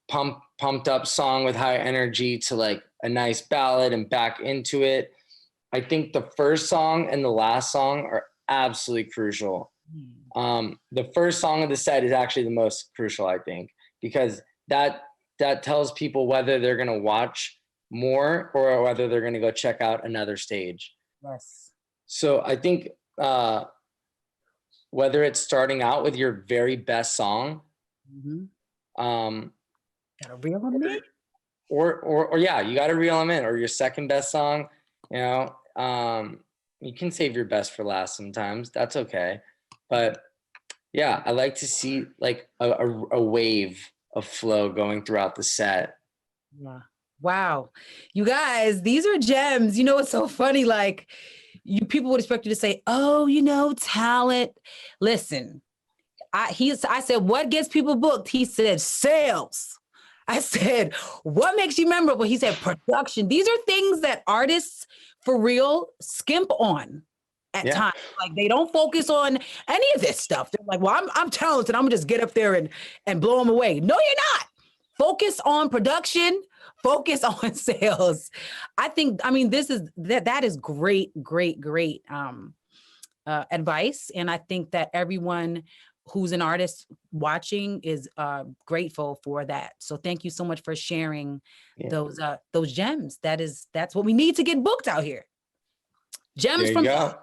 pumped up song with high energy to like a nice ballad and back into it. I think the first song and the last song are absolutely crucial. The first song of the set is actually the most crucial, I think, because that tells people whether they're going to watch more or whether they're going to go check out another stage. Yes. So I think whether it's starting out with your very best song, gotta reel them in, or yeah, you got to reel them in, or your second best song. You know, you can save your best for last sometimes. That's okay, but yeah, I like to see like a wave of flow going throughout the set. Yeah. Wow. You guys, these are gems. You know, it's so funny. Like people would expect you to say, oh, you know, talent. Listen, I said, what gets people booked? He said, sales. I said, what makes you memorable? He said, production. These are things that artists for real skimp on at times. Like they don't focus on any of this stuff. They're like, well, I'm talented. I'm gonna just get up there and blow them away. No, you're not. Focus on production. Focus on sales. I mean, that is great advice. And I think that everyone who's an artist watching is grateful for that. So thank you so much for sharing those gems. That's what we need to get booked out here. Gems from go.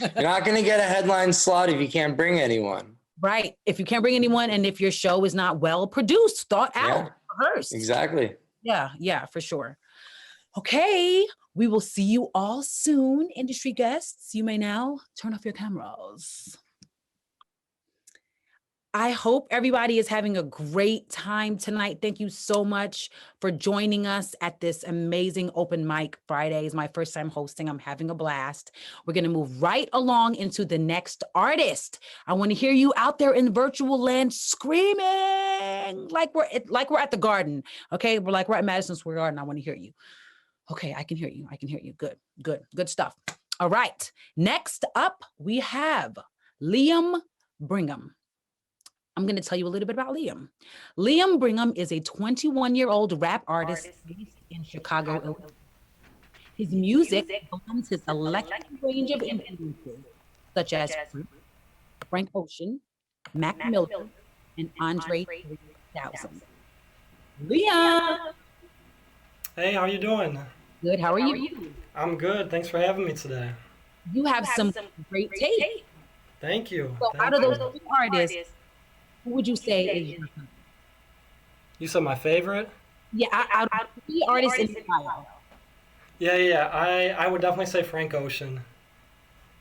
You're not going to get a headline slot if you can't bring anyone. Right. If you can't bring anyone, and if your show is not well produced, thought out, rehearsed. Exactly. Yeah, for sure. Okay, we will see you all soon, industry guests. You may now turn off your cameras. I hope everybody is having a great time tonight. Thank you so much for joining us at this amazing Open Mic Friday. It's my first time hosting. I'm having a blast. We're going to move right along into the next artist. I want to hear you out there in virtual land screaming like we're at the Garden. Okay, we're at Madison Square Garden. I want to hear you. Okay, I can hear you. Good stuff. All right. Next up, we have Liam Bringham. I'm going to tell you a little bit about Liam. Liam Bringham is a 21-year-old rap artist based in Chicago, Illinois. His music blends his eclectic range of influences, such as Frank Ocean, Mac Miller, and Andre 3000. Liam! Hey, how you doing? Good, how are you? I'm good. Thanks for having me today. You have some great taste. Thank you. So Thank out of you. those two artists, who would you say is your favorite? You said my favorite? Yeah, out of 3 artists in style. Yeah. I would definitely say Frank Ocean.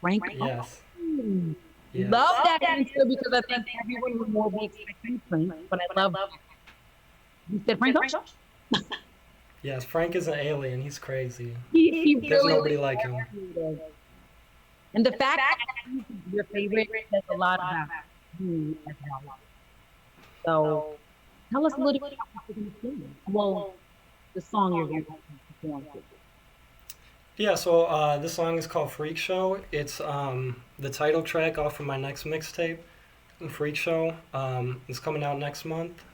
Frank? Yes. Ocean. Yes. Love that answer because I think everyone would more be expecting Frank, but I love that. You said Frank Ocean? Yes, Frank is an alien. He's crazy. He There's really nobody like him. is. And the fact that he's your favorite says a lot about you as well. So tell us a little bit about what you're going to sing. Well, the song you're going to perform to. Yeah, so this song is called Freak Show. It's the title track off of my next mixtape, Freak Show. It's coming out next month.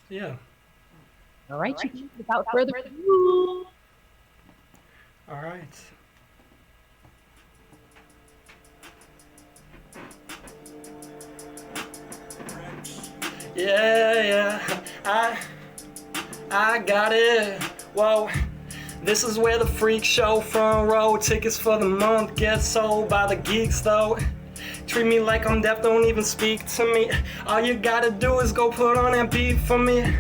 Yeah. All right, without further ado. All right. Yeah, I got it. Whoa. This is where the freak show front row tickets for the month get sold by the geeks though. Treat me like I'm deaf, don't even speak to me. All you gotta do is go put on that beat for me.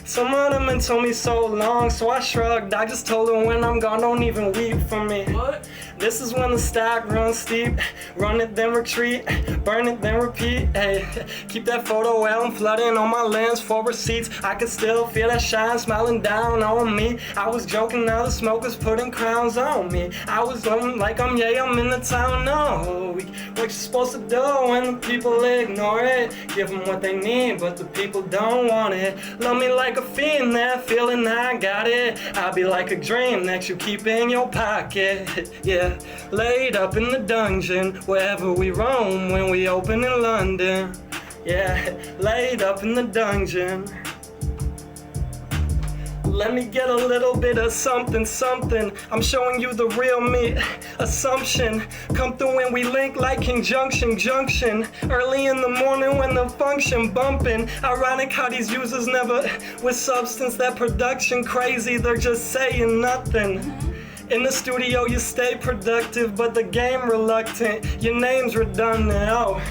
Some of them been told me so long, so I shrugged. I just told them when I'm gone, don't even weep for me. What? This is when the stack runs steep. Run it, then retreat. Burn it, then repeat. Hey, keep that photo album flooding on my lens for receipts. I can still feel that shine smiling down on me. I was joking, now the smokers putting crowns on me. I was looking like I'm in the town. No, what you supposed to do when the people ignore it? Give them what they need, but the people don't want it. Love me like a fiend, that feeling I got it. I'll be like a dream that you keep in your pocket. Yeah, laid up in the dungeon wherever we roam when we open in London. Yeah, laid up in the dungeon. Let me get a little bit of something, something. I'm showing you the real me. Assumption, come through when we link like conjunction, junction. Early in the morning when the function bumping. Ironic how these users never with substance. That production crazy, they're just saying nothing. In the studio you stay productive, but the game reluctant. Your name's redundant, oh.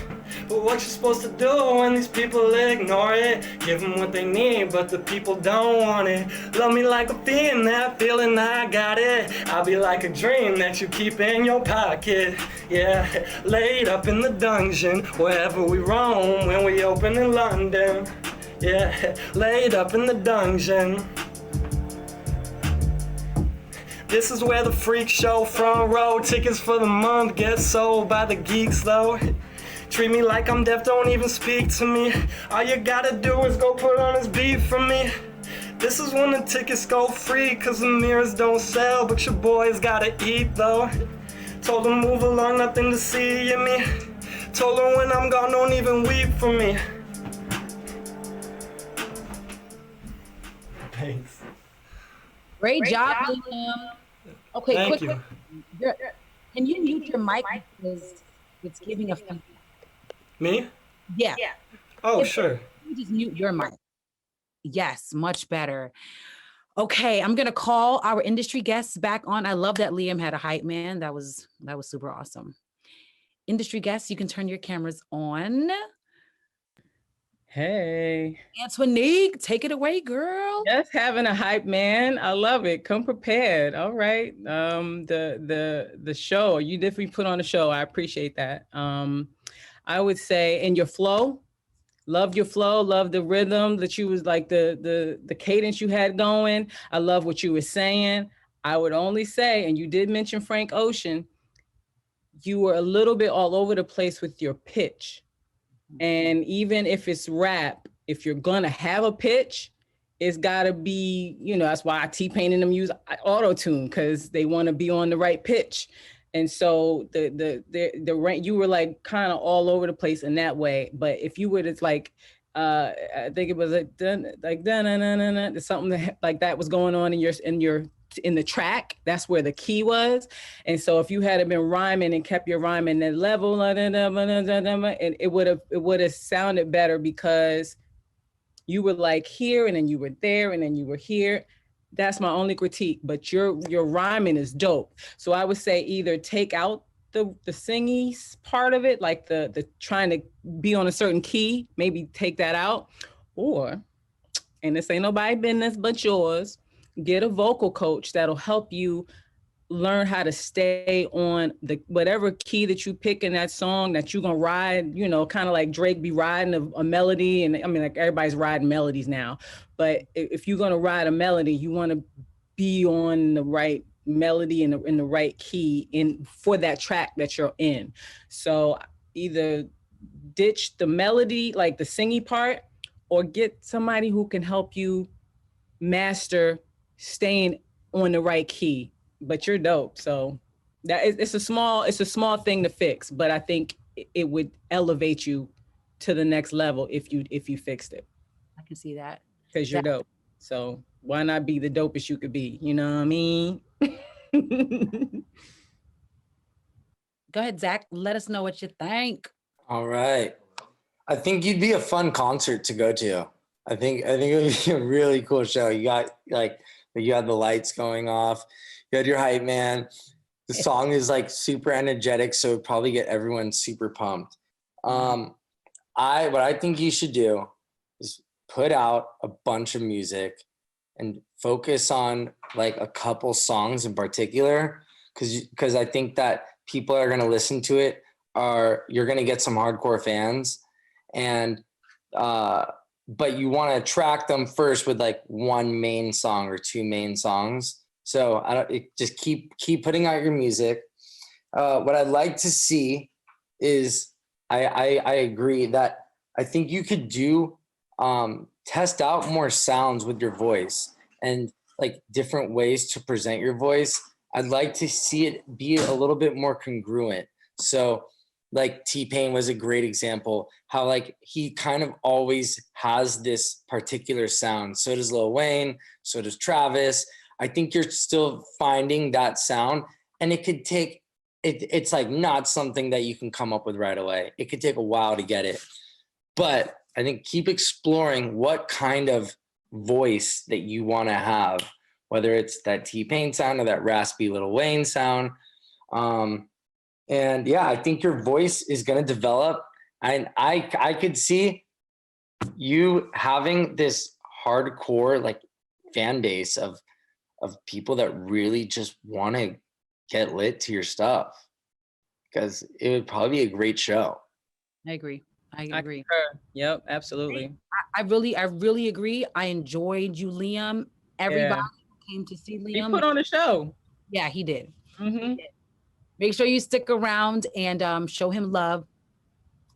But what you supposed to do when these people ignore it? Give them what they need, but the people don't want it. Love me like a fiend, that feeling I got it. I'll be like a dream that you keep in your pocket. Yeah, laid up in the dungeon wherever we roam when we open in London. Yeah, laid up in the dungeon. This is where the freak show front row tickets for the month get sold by the geeks though. Treat me like I'm deaf, don't even speak to me. All you gotta do is go put on this beat for me. This is when the tickets go free, cause the mirrors don't sell, but your boys gotta eat though. Told them move along, nothing to see in me. Told them when I'm gone, don't even weep for me. Thanks. Great job, Liam. Okay, Thank quick. you. Can you mute your mic because it's giving a feedback? Me? Yeah. Oh, sure. You just mute your mic. Yes, much better. Okay, I'm gonna call our industry guests back on. I love that Liam had a hype man. That was super awesome. Industry guests, you can turn your cameras on. Hey. Antoinique, take it away, girl. Just having a hype man. I love it. Come prepared. All right. The show, you definitely put on a show. I appreciate that. I would say in your flow, love your flow, love the rhythm that you was like the cadence you had going. I love what you were saying. I would only say, and you did mention Frank Ocean, you were a little bit all over the place with your pitch. And even if it's rap, if you're gonna have a pitch, it's gotta be, that's why T-Pain and them use auto-tune, because they wanna be on the right pitch. And so the range, you were like kind of all over the place in that way. But if you were to like, I think it was something like that was going on in the track. That's where the key was. And so if you had been rhyming and kept your rhyming that level, and it would have sounded better because you were like here and then you were there and then you were here. That's my only critique, but your rhyming is dope. So I would say either take out the singing part of it, like the trying to be on a certain key, maybe take that out, or, and this ain't nobody's business but yours, get a vocal coach that'll help you learn how to stay on the whatever key that you pick in that song that you're gonna ride, you know, kind of like Drake be riding a melody. And I mean, like everybody's riding melodies now, but if you're gonna ride a melody, you want to be on the right melody and in the right key for that track that you're in. So either ditch the melody, like the singing part, or get somebody who can help you master staying on the right key. But you're dope. So it's a small thing to fix, but I think it would elevate you to the next level if you fixed it. I can see that. Because you're dope. So why not be the dopest you could be? You know what I mean? Go ahead, Zach. Let us know what you think. All right. I think you'd be a fun concert to go to. I think it would be a really cool show. You got you had the lights going off. You had your hype man. The song is like super energetic, so it'd probably get everyone super pumped. What I think you should do is put out a bunch of music and focus on like a couple songs in particular, because I think that people are going to listen to it. You're going to get some hardcore fans, and but you want to attract them first with like one main song or two main songs. So just keep putting out your music. What I'd like to see is I agree that I think you could do test out more sounds with your voice and like different ways to present your voice. I'd like to see it be a little bit more congruent. So like T-Pain was a great example, how like he kind of always has this particular sound. So does Lil Wayne, so does Travis. I think you're still finding that sound, and it could take, it's like not something that you can come up with right away. It could take a while to get it. But I think keep exploring what kind of voice that you want to have, whether it's that T-Pain sound or that raspy Lil Wayne sound. And yeah, I think your voice is going to develop. And I could see you having this hardcore like fan base of people that really just want to get lit to your stuff, because it would probably be a great show. I agree. I agree. Yep, absolutely. I really agree. I enjoyed you, Liam. Everybody came to see Liam. He put on a show. Yeah, he did. Mm-hmm. He did. Make sure you stick around and show him love.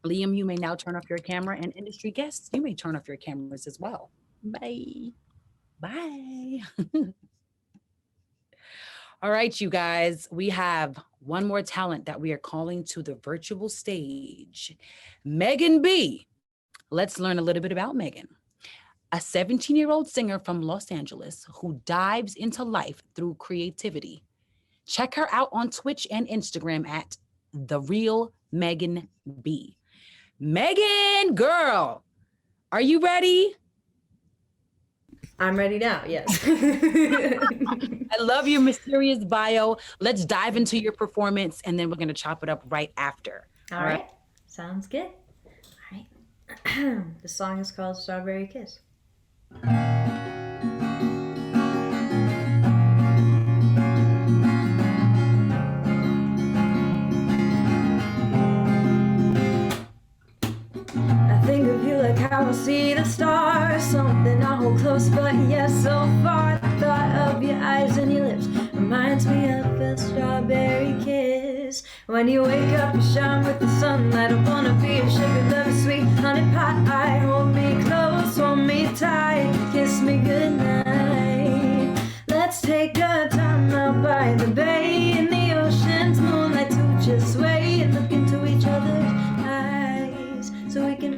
Liam, you may now turn off your camera, and industry guests, you may turn off your cameras as well. Bye. Bye. All right, you guys, we have one more talent that we are calling to the virtual stage. Megan B. Let's learn a little bit about Megan. A 17-year-old singer from Los Angeles who dives into life through creativity. Check her out on Twitch and Instagram at The Real Megan B. Megan, girl, are you ready? I'm ready now, yes. I love your mysterious bio. Let's dive into your performance, and then we're going to chop it up right after. All right. Sounds good. All right. The song is called Strawberry Kiss. I think of you like how I see the stars, something I hold close but yet so far. The thought of your eyes and your lips reminds me of a strawberry kiss. When you wake up you shine with the sunlight. I wanna be a sugar loving sweet honey pie. Hold me close, hold me tight, kiss me goodnight. Let's take a time out by the bay in the ocean's moonlight.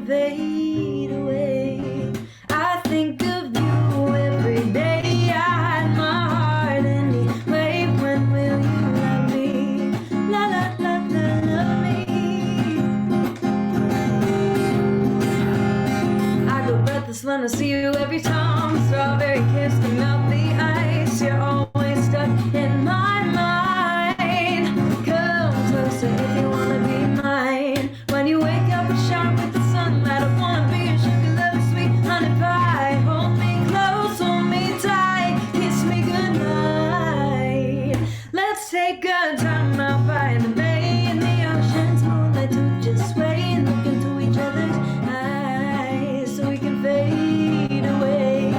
can fade away. I think of you every day. I hide my heart anyway. When will you love me? La la la la, love me. I go breathless when I see you every time. Strawberry kiss to melt the ice. You're always stuck in my mind. Come closer if you wanna be mine. When you wake up and shine with the sunlight, I wanna be a sugar love sweet honey pie. Hold me close, hold me tight, kiss me goodnight. Let's take a time out by the bay in the ocean's moonlight to just sway and look into each other's eyes so we can fade away.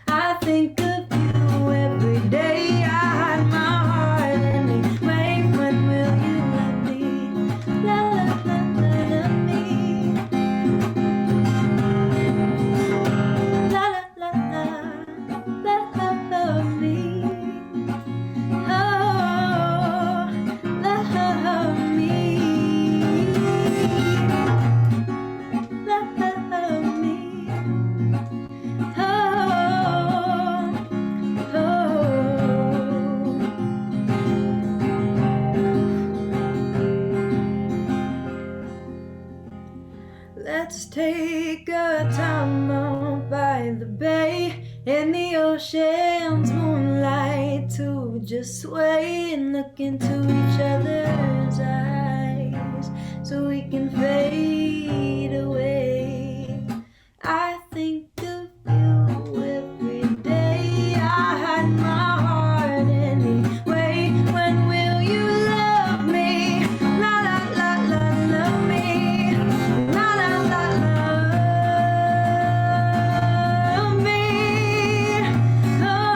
I think of you every day. I hide my heart anyway. When will you love me? La la la la, love me. La la la la, love me. Oh, love me. Love me. Oh, oh. Let's take a time out by the bay in the ocean's moonlight to just sway and look into each other's eyes so we can fade away. I think of you every day. I hide my heart anyway. When will you love me? La la la la, love me. La la la, love me. Oh,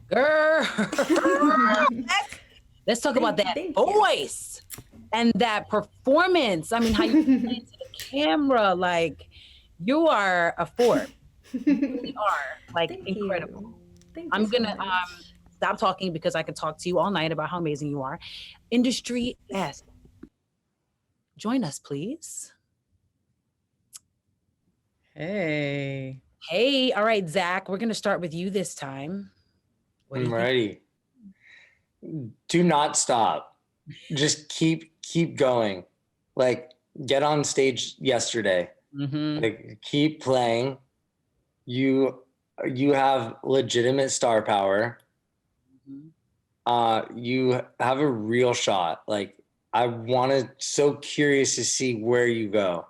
Girl. Let's talk about that Thank you. voice and that performance. I mean, how you play into the camera. Like, you are a force. You really are. Like, Thank incredible. you. Thank I'm you so gonna much. stop talking because I could talk to you all night about how amazing you are. Industry S. Join us, please. Hey. Hey, all right, Zach, we're gonna start with you this time. What do I'm you think? ready. Do not stop. Just keep going. Like, get on stage yesterday. Mm-hmm. Like, keep playing. You have legitimate star power. You have a real shot. Like, so curious to see where you go.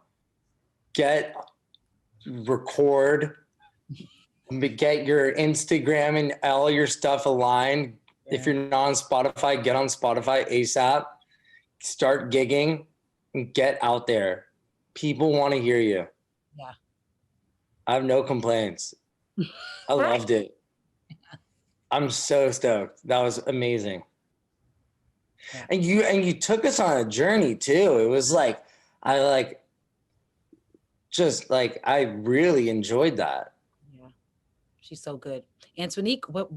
Record, get your Instagram and all your stuff aligned. Yeah. If you're not on Spotify, get on Spotify ASAP. Start gigging and get out there. People want to hear you. Yeah. I have no complaints. I loved it. I'm so stoked. That was amazing. Yeah. And you took us on a journey too. It was like, I really enjoyed that. Yeah. She's so good. Antoinique, what,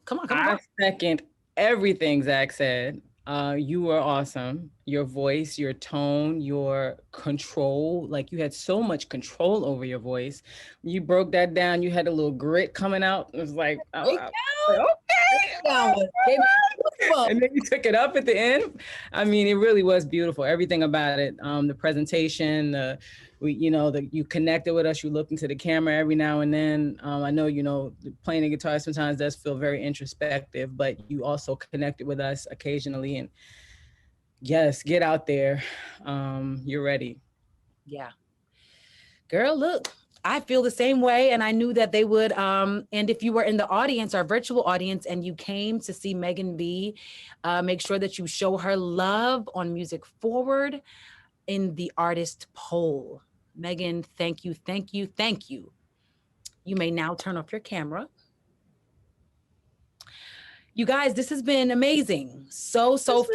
come on. I second everything Zach said. You were awesome. Your voice, your tone, your control, like you had so much control over your voice. You broke that down. You had a little grit coming out. It was like, okay. And then you took it up at the end. I mean, it really was beautiful. Everything about it. The presentation, you connected with us. You looked into the camera every now and then. I know, playing the guitar sometimes does feel very introspective, but you also connected with us occasionally. And yes, get out there. You're ready. Yeah. Girl, look, I feel the same way. And I knew that they would. And if you were in the audience, our virtual audience, and you came to see Megan B, make sure that you show her love on Music Forward in the artist poll. Megan, thank you, thank you, thank you. You may now turn off your camera. You guys, this has been amazing. So fun.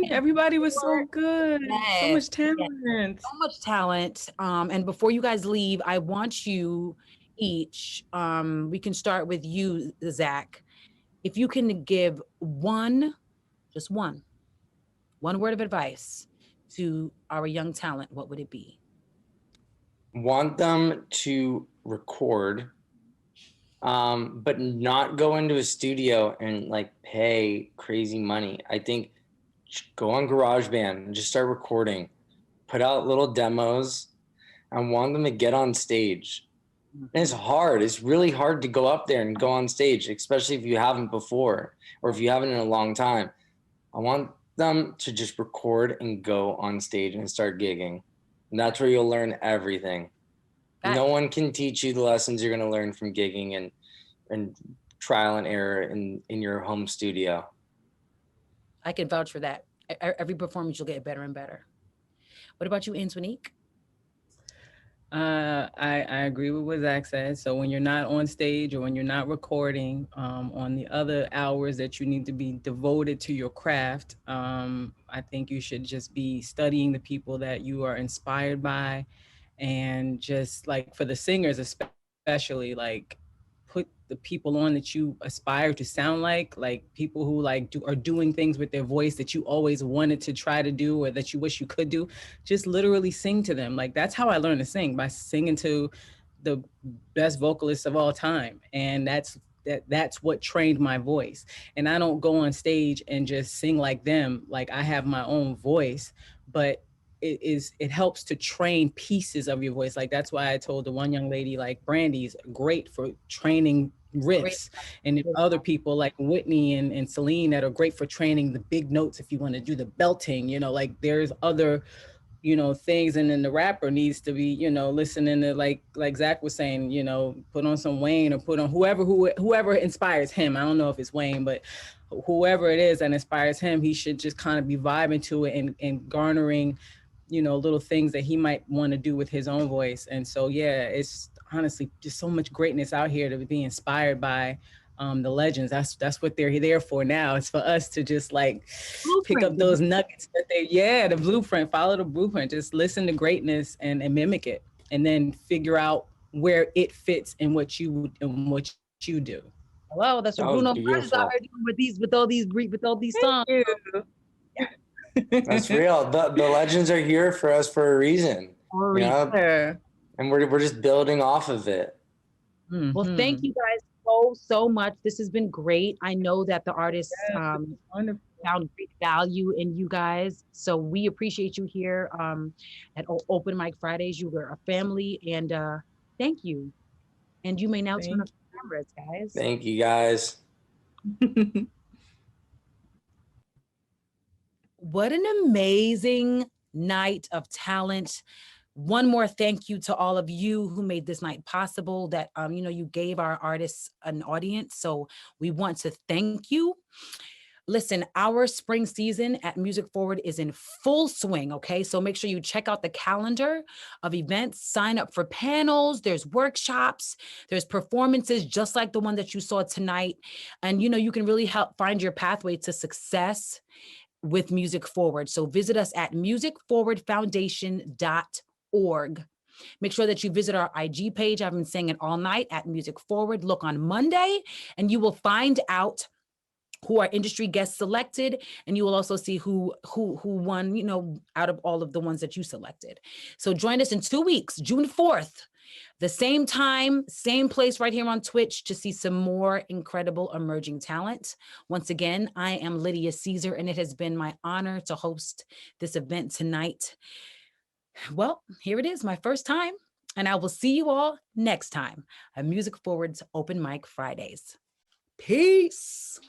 Everybody was so good. So much Yes. talent. So much talent. And before you guys leave, I want you each, we can start with you, Zach. If you can give just one word of advice to our young talent, what would it be? Want them to record, but not go into a studio and like pay crazy money. I think go on GarageBand and just start recording, put out little demos. I want them to get on stage. And it's hard. It's really hard to go up there and go on stage, especially if you haven't before or if you haven't in a long time. I want them to just record and go on stage and start gigging. And that's where you'll learn everything. No one can teach you the lessons you're going to learn from gigging and trial and error in your home studio. I can vouch for that. Every performance you'll get better and better. What about you, Antoinique? I agree with what Zach said. So when you're not on stage or when you're not recording, on the other hours that you need to be devoted to your craft, I think you should just be studying the people that you are inspired by, and just like for the singers especially, like put the people on that you aspire to sound like people who are doing things with their voice that you always wanted to try to do or that you wish you could do. Just literally sing to them. Like that's how I learned to sing, by singing to the best vocalists of all time. And that's what trained my voice. And I don't go on stage and just sing like them. Like I have my own voice, but it helps to train pieces of your voice. Like that's why I told the one young lady, like Brandy's great for training riffs. And if other people like Whitney and Celine that are great for training the big notes, if you want to do the belting, like there's other things. And then the rapper needs to be listening to like Zach was saying, put on some Wayne or put on whoever inspires him. I don't know if it's Wayne, but whoever it is that inspires him, he should just kind of be vibing to it and garnering little things that he might want to do with his own voice. And so, yeah, it's honestly just so much greatness out here to be inspired by the legends. That's what they're there for now. It's for us to just like pick up those nuggets that the blueprint, follow the blueprint, just listen to greatness and mimic it, and then figure out where it fits in what you do. Hello, that's what Bruno Mars is out here doing with all these songs. That's real. The legends are here for us for a reason. And we're just building off of it. Mm-hmm. Well, thank you guys so much. This has been great. I know that the artists found great value in you guys. So we appreciate you here at Open Mic Fridays. You were a family, and thank you. And you may now turn off the cameras, guys. Thank you, guys. What an amazing night of talent. One more thank you to all of you who made this night possible, that, you gave our artists an audience. So we want to thank you. Listen, our spring season at Music Forward is in full swing, okay? So make sure you check out the calendar of events, sign up for panels, there's workshops, there's performances just like the one that you saw tonight. And, you can really help find your pathway to success with Music Forward. So visit us at musicforwardfoundation.org. Make sure that you visit our IG page. I've been saying it all night, at Music Forward. Look on Monday and you will find out who our industry guests selected, and you will also see who won, out of all of the ones that you selected. So join us in 2 weeks, June 4th, the same time, same place, right here on Twitch, to see some more incredible emerging talent. Once again, I am Lydia Caesar, and it has been my honor to host this event tonight. Well, here it is, my first time, and I will see you all next time at Music Forward's Open Mic Fridays. Peace.